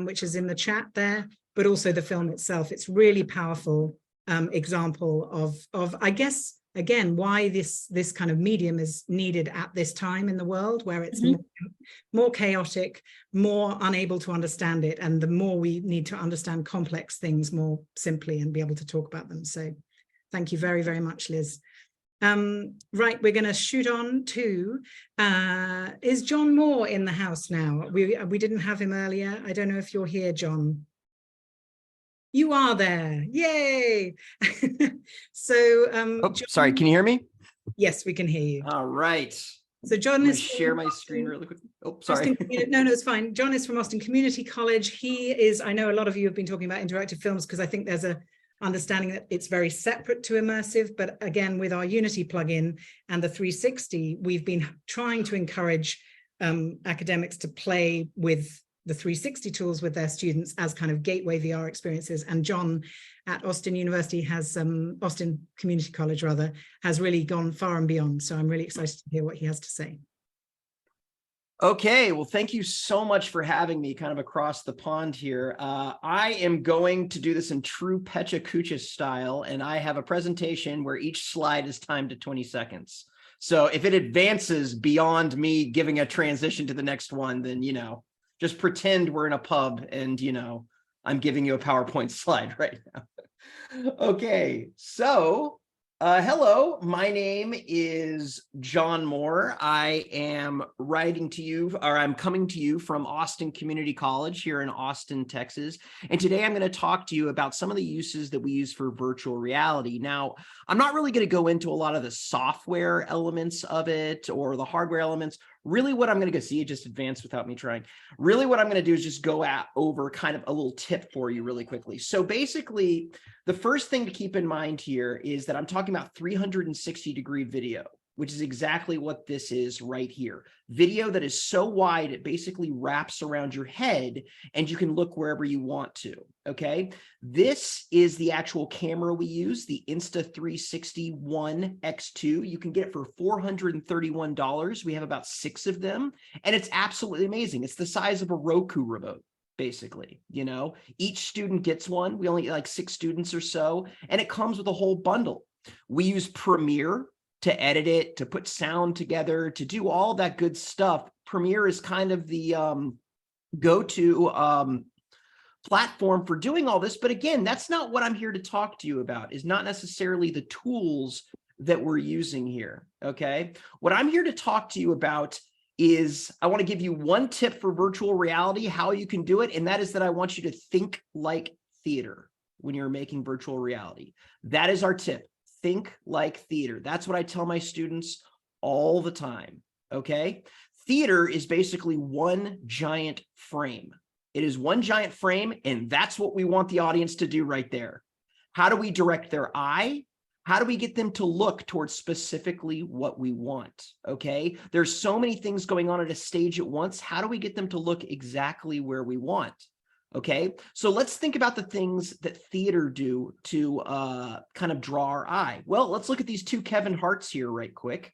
A: which is in the chat there, but also the film itself. It's really powerful example of I guess again, why this kind of medium is needed at this time in the world, where it's more chaotic, more unable to understand it, and the more we need to understand complex things more simply and be able to talk about them. So thank you very, very much, Liz. Right, we're going to shoot on to, is John Moore in the house now? We didn't have him earlier. I don't know if you're here, John. You are there. Yay. So,
L: John, sorry, can you hear me?
A: Yes, we can hear you.
L: All right.
A: So John is
L: share my screen really quick. Oh, sorry.
A: No, it's fine. John is from Austin Community College. He is, I know a lot of you have been talking about interactive films because I think there's a understanding that it's very separate to immersive, but again, with our Unity plugin and the 360, we've been trying to encourage academics to play with the 360 tools with their students as kind of gateway VR experiences. And John at Austin University has, Austin Community College rather, has really gone far and beyond. So I'm really excited to hear what he has to say.
L: Okay, well, thank you so much for having me kind of across the pond here. I am going to do this in true Pecha Kucha style, and I have a presentation where each slide is timed to 20 seconds. So if it advances beyond me giving a transition to the next one, then, you know, just pretend we're in a pub and, you know, I'm giving you a PowerPoint slide right now. Okay, so hello, my name is John Moore. I am writing to you, or I'm coming to you from Austin Community College here in Austin, Texas. And today I'm going to talk to you about some of the uses that we use for virtual reality. Now, I'm not really going to go into a lot of the software elements of it or the hardware elements. Really what I'm going to go see, it just advanced without me trying. Really what I'm going to do is just go over kind of a little tip for you really quickly. So basically, the first thing to keep in mind here is that I'm talking about 360-degree video, which is exactly what this is right here. Video that is so wide, it basically wraps around your head and you can look wherever you want to, okay? This is the actual camera we use, the Insta360 One X2. You can get it for $431. We have about 6 of them, and it's absolutely amazing. It's the size of a Roku remote, basically, you know? Each student gets one. We only get like 6 students or so, and it comes with a whole bundle. We use Premiere to edit it, to put sound together, to do all that good stuff. Premiere is kind of the go-to platform for doing all this. But again, that's not what I'm here to talk to you about, is not necessarily the tools that we're using here, okay? What I'm here to talk to you about is I want to give you one tip for virtual reality, how you can do it, and that is that I want you to think like theater when you're making virtual reality. That is our tip. Think like theater. That's what I tell my students all the time, okay? Theater is basically one giant frame. It is one giant frame, and that's what we want the audience to do right there. How do we direct their eye? How do we get them to look towards specifically what we want, okay? There's so many things going on at a stage at once. How do we get them to look exactly where we want? Okay, so let's think about the things that theater do to kind of draw our eye. Well, let's look at these 2 Kevin Harts here right quick.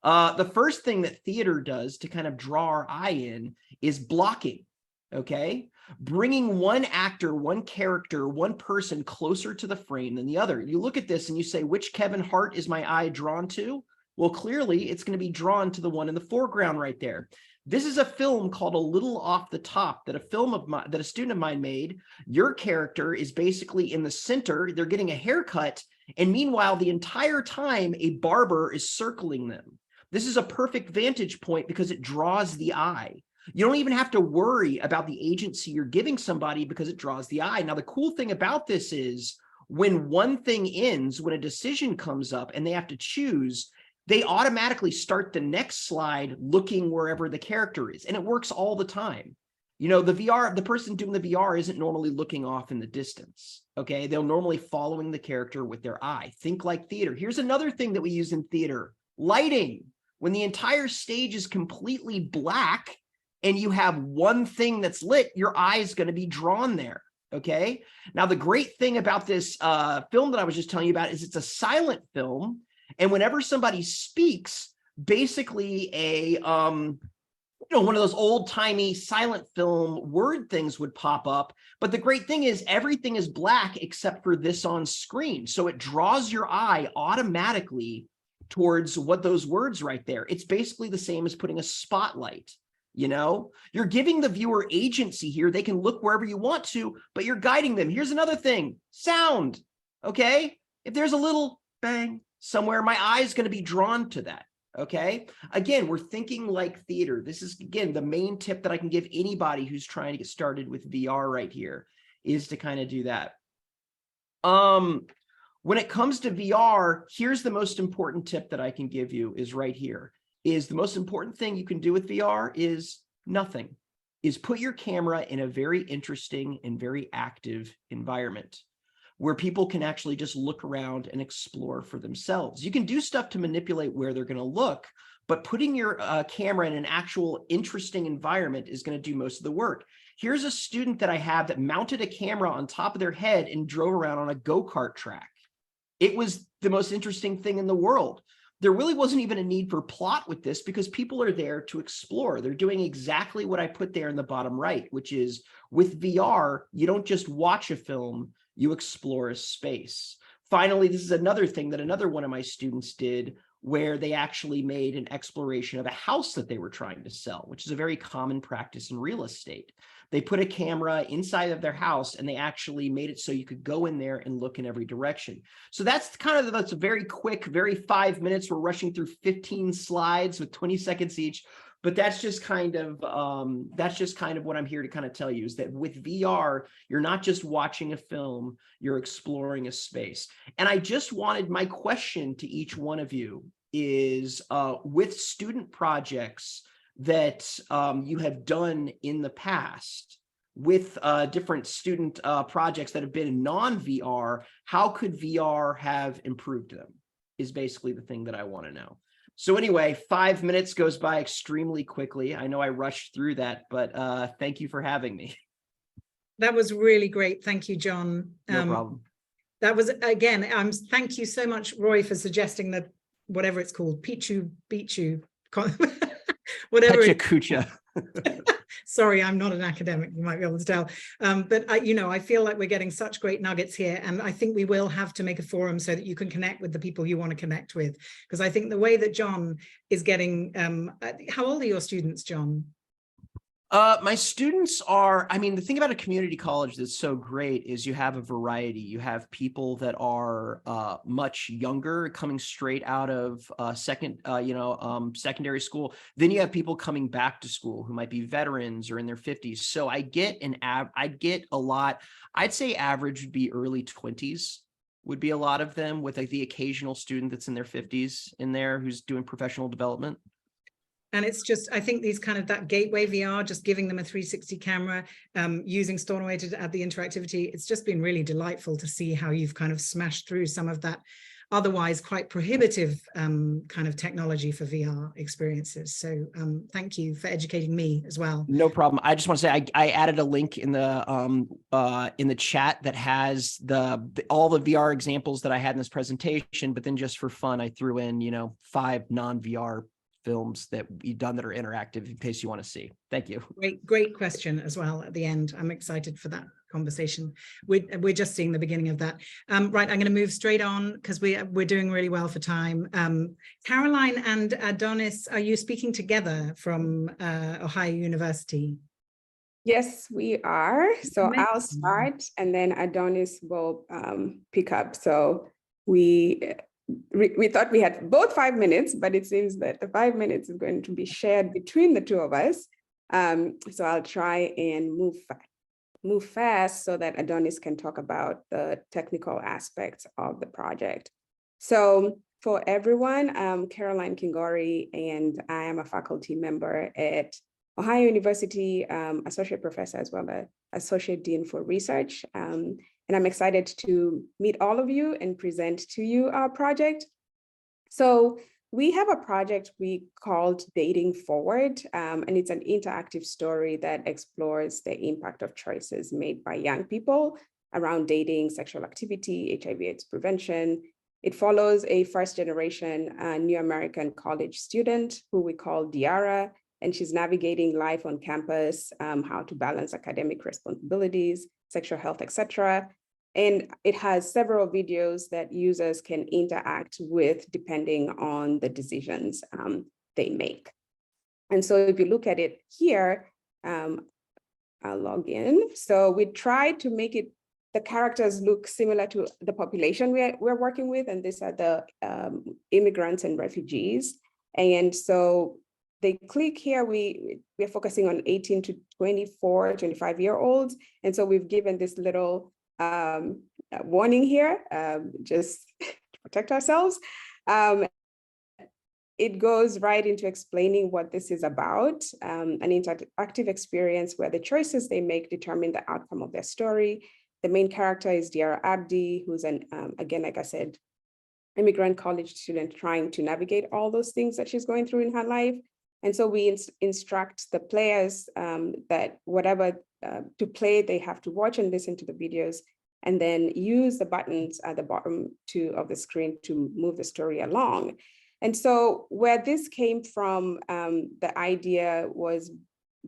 L: The first thing that theater does to kind of draw our eye in is blocking, okay? Bringing one actor, one character, one person closer to the frame than the other. You look at this and you say, which Kevin Hart is my eye drawn to? Well, clearly it's going to be drawn to the one in the foreground right there. This is a film called A Little Off the Top that a student of mine made. Your character is basically in the center. They're getting a haircut. And meanwhile, the entire time, a barber is circling them. This is a perfect vantage point because it draws the eye. You don't even have to worry about the agency you're giving somebody because it draws the eye. Now, the cool thing about this is when one thing ends, when a decision comes up and they have to choose, they automatically start the next slide looking wherever the character is. And it works all the time. You know, the person doing the VR isn't normally looking off in the distance. Okay. They're normally following the character with their eye. Think like theater. Here's another thing that we use in theater: lighting. When the entire stage is completely black and you have one thing that's lit, your eye is going to be drawn there. Okay. Now, the great thing about this film that I was just telling you about is it's a silent film. And whenever somebody speaks, basically a one of those old timey silent film word things would pop up. But the great thing is everything is black except for this on screen. So it draws your eye automatically towards what those words right there. It's basically the same as putting a spotlight. You're giving the viewer agency here. They can look wherever you want to, but you're guiding them. Here's another thing, sound. Okay. If there's a little bang somewhere, my eye is going to be drawn to that. Okay. Again, we're thinking like theater. This is, again, the main tip that I can give anybody who's trying to get started with VR right here is to kind of do that. When it comes to VR, here's the most important tip that I can give you is right here. Is the most important thing you can do with VR is nothing, is put your camera in a very interesting and very active environment where people can actually just look around and explore for themselves. You can do stuff to manipulate where they're going to look, but putting your camera in an actual interesting environment is going to do most of the work. Here's a student that I have that mounted a camera on top of their head and drove around on a go-kart track. It was the most interesting thing in the world. There really wasn't even a need for plot with this because people are there to explore. They're doing exactly what I put there in the bottom right, which is with VR, you don't just watch a film, you explore a space. Finally, this is another thing that another one of my students did where they actually made an exploration of a house that they were trying to sell, which is a very common practice in real estate. They put a camera inside of their house and they actually made it so you could go in there and look in every direction. So that's a very quick, very 5 minutes. We're rushing through 15 slides with 20 seconds each. But that's just kind of what I'm here to kind of tell you is that with VR, you're not just watching a film, you're exploring a space. And I just wanted my question to each one of you is with student projects that you have done in the past with different student projects that have been non-VR, how could VR have improved them is basically the thing that I want to know. So anyway, 5 minutes goes by extremely quickly. I know I rushed through that, but thank you for having me.
A: That was really great. Thank you, John.
L: No problem.
A: That was, again, thank you so much, Roy, for suggesting that whatever it's called, Pichu, whatever.
L: Pecha Kucha.
A: Sorry, I'm not an academic, you might be able to tell. But I feel like we're getting such great nuggets here. And I think we will have to make a forum so that you can connect with the people you want to connect with. Because I think the way that John is getting, how old are your students, John?
L: My students are, the thing about a community college that's so great is you have a variety. You have people that are much younger, coming straight out of secondary school. Then you have people coming back to school who might be veterans or in their 50s. So I get a lot. I'd say average would be early 20s. Would be a lot of them with like the occasional student that's in their 50s in there who's doing professional development.
A: And it's just, I think these kind of that gateway VR, just giving them a 360 camera, using Stornaway to add the interactivity. It's just been really delightful to see how you've kind of smashed through some of that otherwise quite prohibitive kind of technology for VR experiences. So thank you for educating me as well.
L: No problem. I just want to say I added a link in the chat that has all the VR examples that I had in this presentation, but then just for fun, I threw in 5 non-VR films that we've done that are interactive in case you want to see. Thank you.
A: Great question as well at the end. I'm excited for that conversation. We're just seeing the beginning of that. Right, I'm going to move straight on because we're doing really well for time. Caroline and Adonis, are you speaking together from Ohio University?
M: Yes, we are. So
A: Amazing.
M: I'll start and then Adonis will pick up. So we thought we had both 5 minutes, but it seems that the 5 minutes is going to be shared between the two of us. So I'll try and move fast so that Adonis can talk about the technical aspects of the project. So for everyone, I'm Caroline Kingori, and I am a faculty member at Ohio University, associate professor as well as associate dean for research. And I'm excited to meet all of you and present to you our project. So we have a project we called Dating Forward, and it's an interactive story that explores the impact of choices made by young people around dating, sexual activity, HIV/AIDS prevention. It follows a first-generation New American college student who we call Diara, and she's navigating life on campus, how to balance academic responsibilities, sexual health, etc. And it has several videos that users can interact with depending on the decisions they make. And so if you look at it here, I'll log in. So we tried to make it, the characters look similar to the population we're working with, and these are the immigrants and refugees. And so they click here, we're focusing on 18 to 24, 25-year-olds. And so we've given this little warning here, just to protect ourselves. It goes right into explaining what this is about, an interactive experience where the choices they make determine the outcome of their story. The main character is Diara Abdi, who's again, like I said, immigrant college student trying to navigate all those things that she's going through in her life. And so we instruct the players that whatever to play, they have to watch and listen to the videos, and then use the buttons at the bottom of the screen to move the story along. And so where this came from, the idea was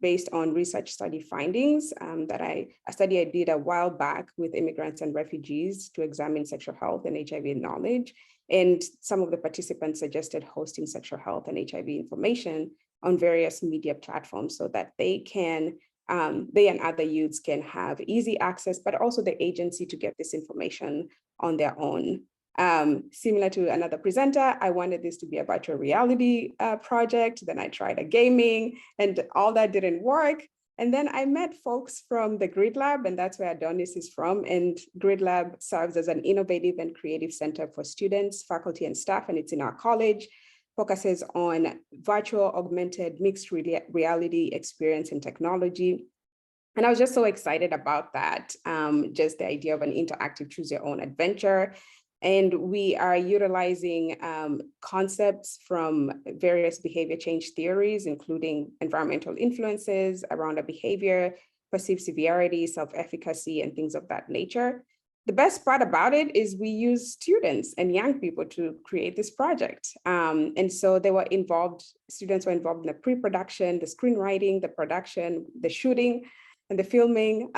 M: based on research study findings a study I did a while back with immigrants and refugees to examine sexual health and HIV knowledge. And some of the participants suggested hosting sexual health and HIV information on various media platforms so that they and other youths can have easy access, but also the agency to get this information on their own. Similar to another presenter, I wanted this to be a virtual reality project. Then I tried a gaming, and all that didn't work. And then I met folks from the Grid Lab, and that's where Adonis is from. And Grid Lab serves as an innovative and creative center for students, faculty, and staff, and it's in our college. Focuses on virtual, augmented, mixed reality experience and technology. And I was just so excited about that, just the idea of an interactive choose your own adventure. And we are utilizing concepts from various behavior change theories, including environmental influences around our behavior, perceived severity, self-efficacy, and things of that nature. The best part about it is we use students and young people to create this project. And so they were involved, students were involved in the pre-production, the screenwriting, the production, the shooting, and the filming,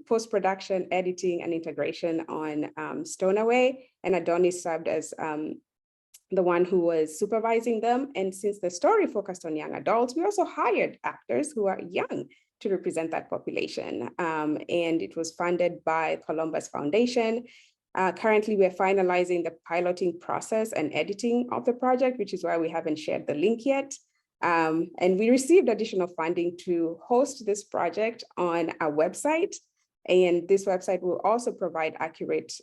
M: post-production, editing, and integration on Stornaway. And Adonis served as the one who was supervising them. And since the story focused on young adults, we also hired actors who are young to represent that population. And it was funded by Columbus Foundation. Currently, we're finalizing the piloting process and editing of the project, which is why we haven't shared the link yet. And we received additional funding to host this project on our website. And this website will also provide accurate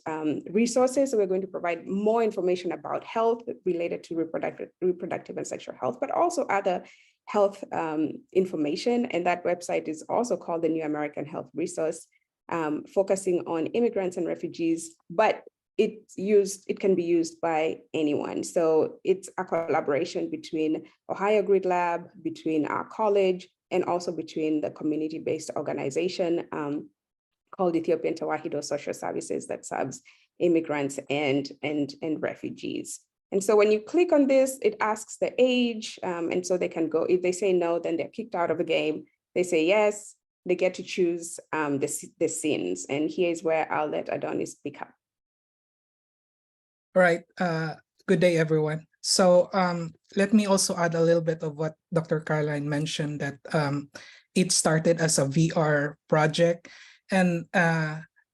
M: resources. So we're going to provide more information about health related to reproductive and sexual health, but also other health information. And that website is also called the New American Health Resource, focusing on immigrants and refugees, but it can be used by anyone. So it's a collaboration between Ohio Grid Lab, between our college, and also between the community-based organization called Ethiopian Tawahido Social Services that serves immigrants and refugees. And so when you click on this, it asks the age, and so they can go, if they say no, then they're kicked out of the game. They say yes, they get to choose the scenes. And here's where I'll let Adonis pick up.
N: All right, good day, everyone. So let me also add a little bit of what Dr. Caroline mentioned, that it started as a VR project, and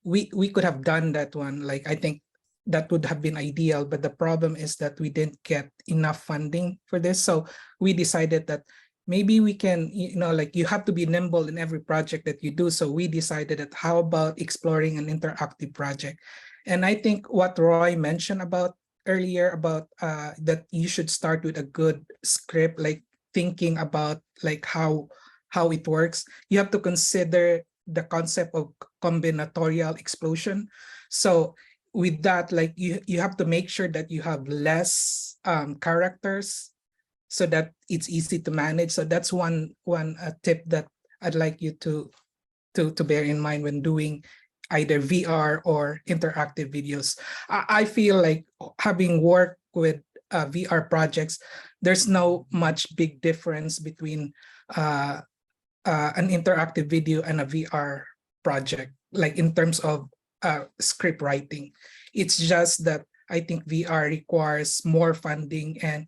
N: we could have done that one. Like, I think that would have been ideal, but the problem is that we didn't get enough funding for this. So we decided that maybe we can, like, you have to be nimble in every project that you do. So we decided that how about exploring an interactive project? And I think what Roy mentioned about earlier about that you should start with a good script, like thinking about like how it works. You have to consider the concept of combinatorial explosion. So with that, like you have to make sure that you have less characters so that it's easy to manage. So that's one tip that I'd like you to bear in mind when doing either VR or interactive videos. I feel like having worked with VR projects, there's no much big difference between an interactive video and a VR project, like in terms of script writing. It's just that I think VR requires more funding, and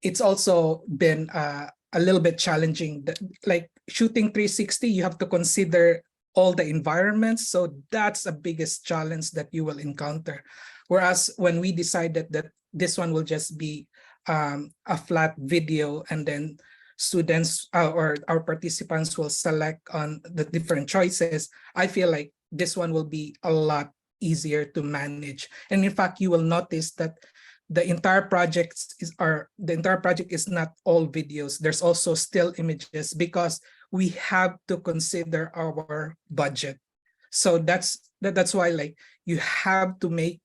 N: it's also been a little bit challenging. Like shooting 360, you have to consider all the environments. So that's the biggest challenge that you will encounter. Whereas when we decided that this one will just be a flat video, and then students or our participants will select on the different choices, I feel like this one will be a lot easier to manage. And in fact, you will notice that the entire project is not all videos. There's also still images, because we have to consider our budget. So that's why, like, you have to make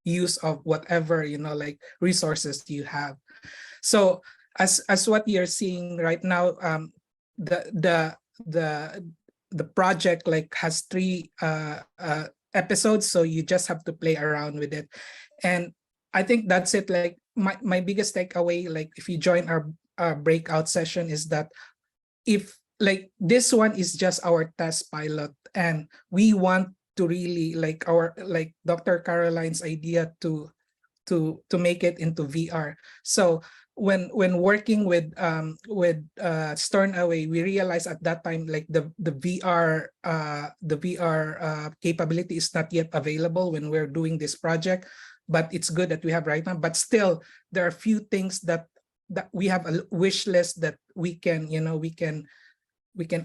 N: use of whatever, like, resources you have. So as what you're seeing right now, the project, like, has 3 episodes, so you just have to play around with it. And I think that's it. Like, my biggest takeaway, like, if you join our breakout session, is that if, like, this one is just our test pilot, and we want to really, like, Dr. Caroline's idea to make it into VR. So when working with Stornaway, we realized at that time, like, the VR capability is not yet available when we're doing this project, but it's good that we have right now. But still, there are a few things that we have a wish list that we can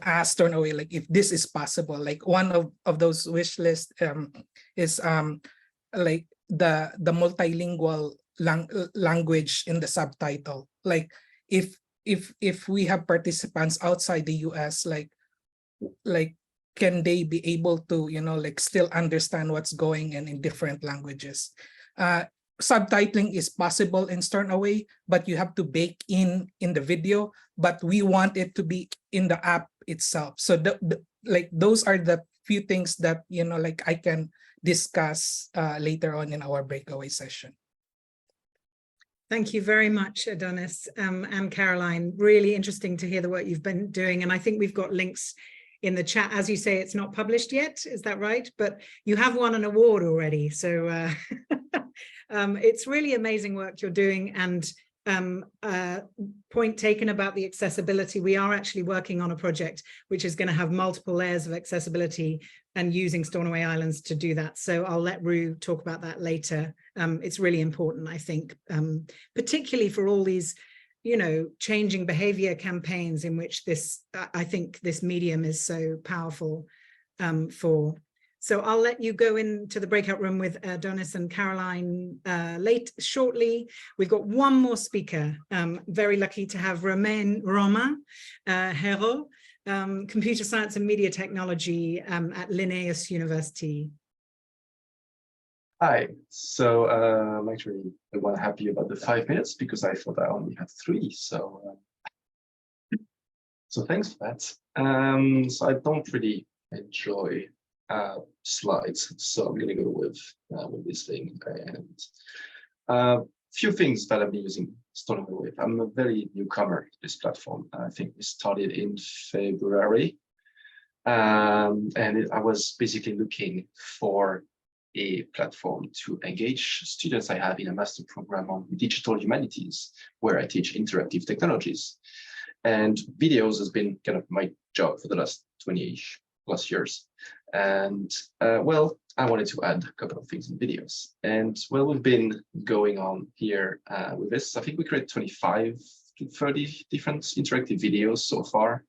N: ask Stornaway, like, if this is possible. Like, one of those wish lists is like the multilingual language in the subtitle. Like, if we have participants outside the US, like can they be able to, like, still understand what's going on in different languages? Subtitling is possible in Stornaway, but you have to bake in the video, but we want it to be in the app itself. So like, those are the few things that, like, I can discuss later on in our breakaway session.
A: Thank you very much, Adonis and Caroline. Really interesting to hear the work you've been doing. And I think we've got links in the chat. As you say, it's not published yet, is that right? But you have won an award already. So it's really amazing work you're doing. And point taken about the accessibility. We are actually working on a project which is going to have multiple layers of accessibility and using Stornaway Islands to do that. So I'll let Rue talk about that later. It's really important, I think, particularly for all these, changing behavior campaigns in which I think this medium is so powerful for. So I'll let you go into the breakout room with Adonis and Caroline shortly. We've got one more speaker. Very lucky to have Romain Herault, computer science and media technology at Linnaeus University.
O: Hi, so I'm actually happy about the 5 minutes, because I thought I only had 3. So thanks for that. So I don't really enjoy slides, so I'm gonna go with this thing. And few things that I've been using Stornaway with. I'm a very newcomer to this platform. I think we started in February, and I was basically looking for a platform to engage students I have in a master program on digital humanities, where I teach interactive technologies. And videos has been kind of my job for the last 20-ish plus years. And well, I wanted to add a couple of things in videos. And well, we've been going on here with this. I think we created 25 to 30 different interactive videos so far.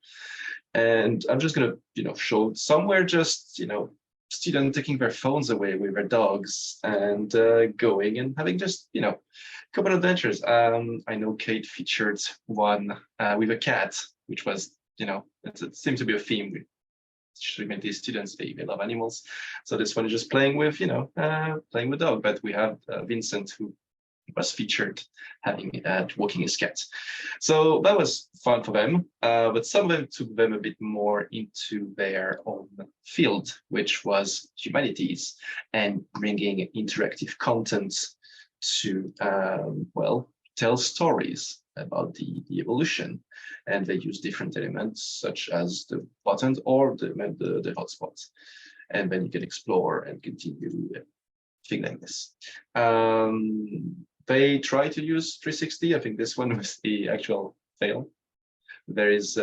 O: And I'm just gonna, show somewhere just, students taking their phones away with their dogs and going and having just, a couple of adventures. I know Kate featured one with a cat, which was, it seemed to be a theme with these students. They love animals. So this one is just playing with, playing with dog. But we have Vincent, who was featured having walking his cat. So that was fun for them. But some of them took them a bit more into their own field, which was humanities, and bringing interactive content to, well, tell stories about the evolution, and they use different elements such as the buttons or the hotspots, and then you can explore and continue thing like this. They try to use 360. I think this one was the actual fail. There is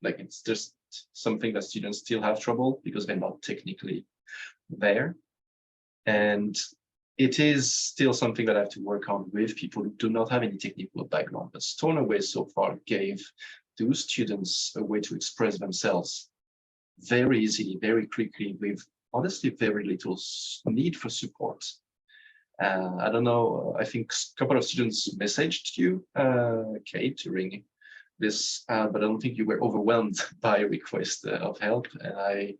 O: like, it's just something that students still have trouble because they're not technically there. And it is still something that I have to work on with people who do not have any technical background. But Stornaway so far gave those students a way to express themselves very easily, very quickly, with honestly very little need for support. I don't know, I think a couple of students messaged you, Kate, during this, but I don't think you were overwhelmed by a request of help. And I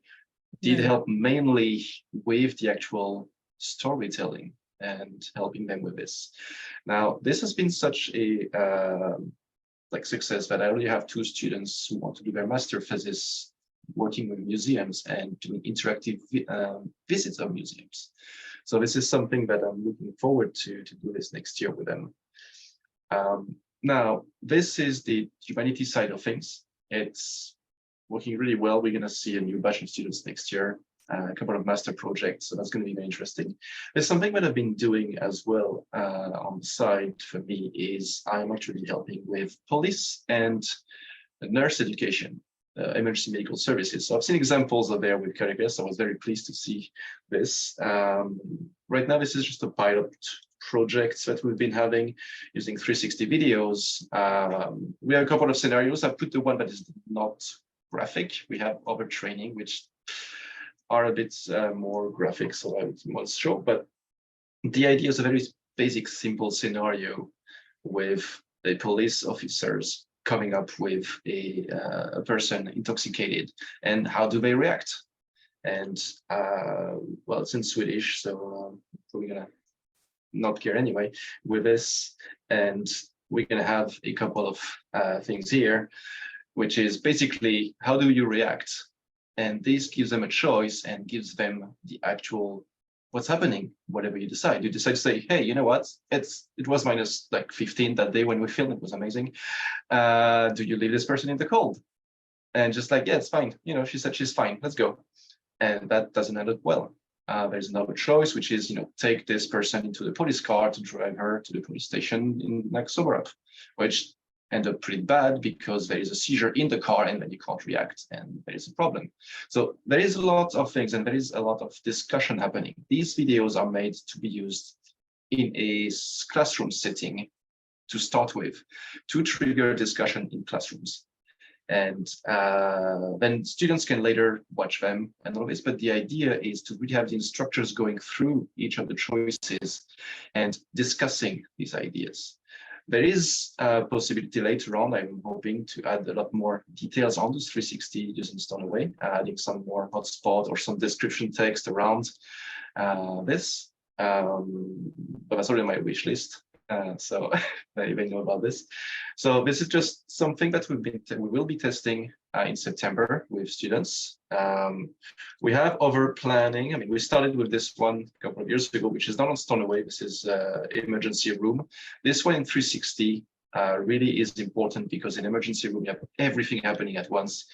O: did help mainly with the actual storytelling and helping them with this. Now, this has been such a like success that I already have 2 students who want to do their master thesis working with museums and doing interactive visits of museums. So this is something that I'm looking forward to do this next year with them. Now, this is the humanities side of things. It's working really well. We're going to see a new batch of students next year, a couple of master projects, so that's going to be very interesting. There's something that I've been doing as well on the side for me is I'm actually helping with police and nurse education. Emergency medical services. So I've seen examples of there with Caritas. I was very pleased to see this. Right now, this is just a pilot project that we've been having using 360 videos. We have a couple of scenarios. I've put the one that is not graphic. We have other training, which are a bit more graphic, so I won't show. But the idea is a very basic, simple scenario with the police officers coming up with a person intoxicated, and how do they react? And well, it's in Swedish, so we're gonna not care anyway with this. And we're gonna have a couple of things here, which is basically how do you react? And this gives them a choice and gives them the actual what's happening, whatever you decide. You decide to say, hey, you know what? It was minus like 15 that day when we filmed, it was amazing. Do you leave this person in the cold? And just like, yeah, it's fine. You know, she said she's fine, let's go. And that doesn't end up well. There's another choice, which is, you know, take this person into the police car to drive her to the police station in like sober up, which end up pretty bad because there is a seizure in the car and then you can't react and there is a problem. So there is a lot of things and there is a lot of discussion happening. These videos are made to be used in a classroom setting to start with, to trigger discussion in classrooms. And then students can later watch them and all this, but the idea is to really have the instructors going through each of the choices and discussing these ideas. There is a possibility later on, I'm hoping to add a lot more details on this 360 using Stornaway, adding some more hotspot or some description text around this. But that's already on my wish list. So I even know about this. So this is just something that we will be testing in September with students. We have other planning. I mean, we started with this one a couple of years ago, which is not on Stornaway. This is emergency room. This one in 360 really is important because in emergency room, you have everything happening at once.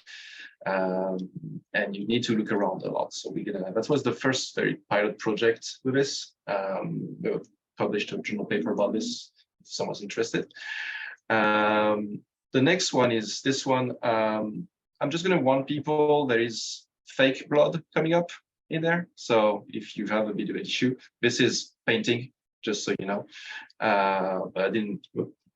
O: And you need to look around a lot. So that was the first very pilot project with this. We published a journal paper about this, if someone's interested. The next one is this one. I'm just going to warn people, there is fake blood coming up in there. So if you have a video issue, this is painting, just so you know. But I didn't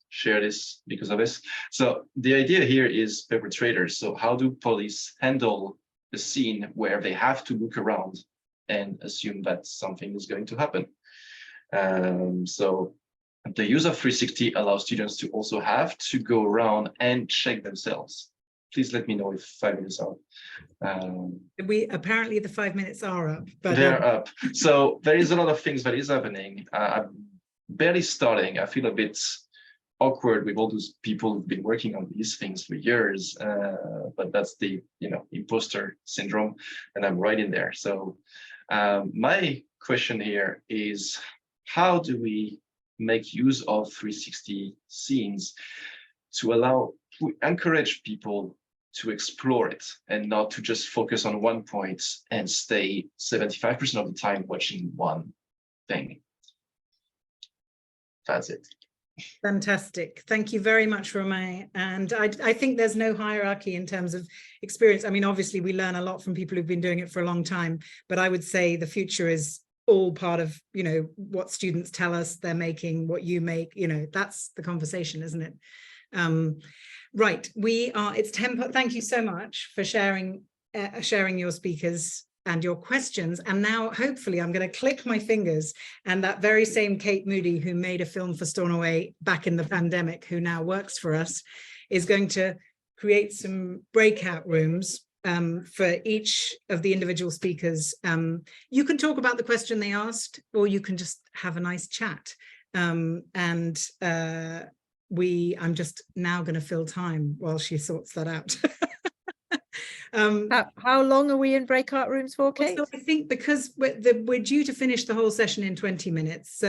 O: share this because of this. So the idea here is perpetrators. So how do police handle the scene where they have to look around and assume that something is going to happen? So the use of 360 allows students to also have to go around and check themselves. Please let me know if 5 minutes are up.
A: Apparently the 5 minutes are up. But
O: they're up. So there is a lot of things that is happening. I'm barely starting. I feel a bit awkward with all those people who've been working on these things for years. But that's the imposter syndrome, and I'm right in there. So my question here is, how do we make use of 360 scenes to encourage people to explore it and not to just focus on one point and stay 75% of the time watching one thing. That's it.
A: Fantastic. Thank you very much, Romain. And I think there's no hierarchy in terms of experience. I mean, obviously, we learn a lot from people who've been doing it for a long time, but I would say the future is all part of, you know, what students tell us they're making, what you make, you know, that's the conversation, isn't it? Right. It's 10. Thank you so much for sharing your speakers and your questions. And now hopefully I'm going to click my fingers and that very same Kate Moody, who made a film for Stornaway back in the pandemic, who now works for us, is going to create some breakout rooms for each of the individual speakers. You can talk about the question they asked, or you can just have a nice chat. I'm just now going to fill time while she sorts that out.
D: How long are we in breakout rooms for, Kate?
A: So I think because we're due to finish the whole session in 20 minutes. So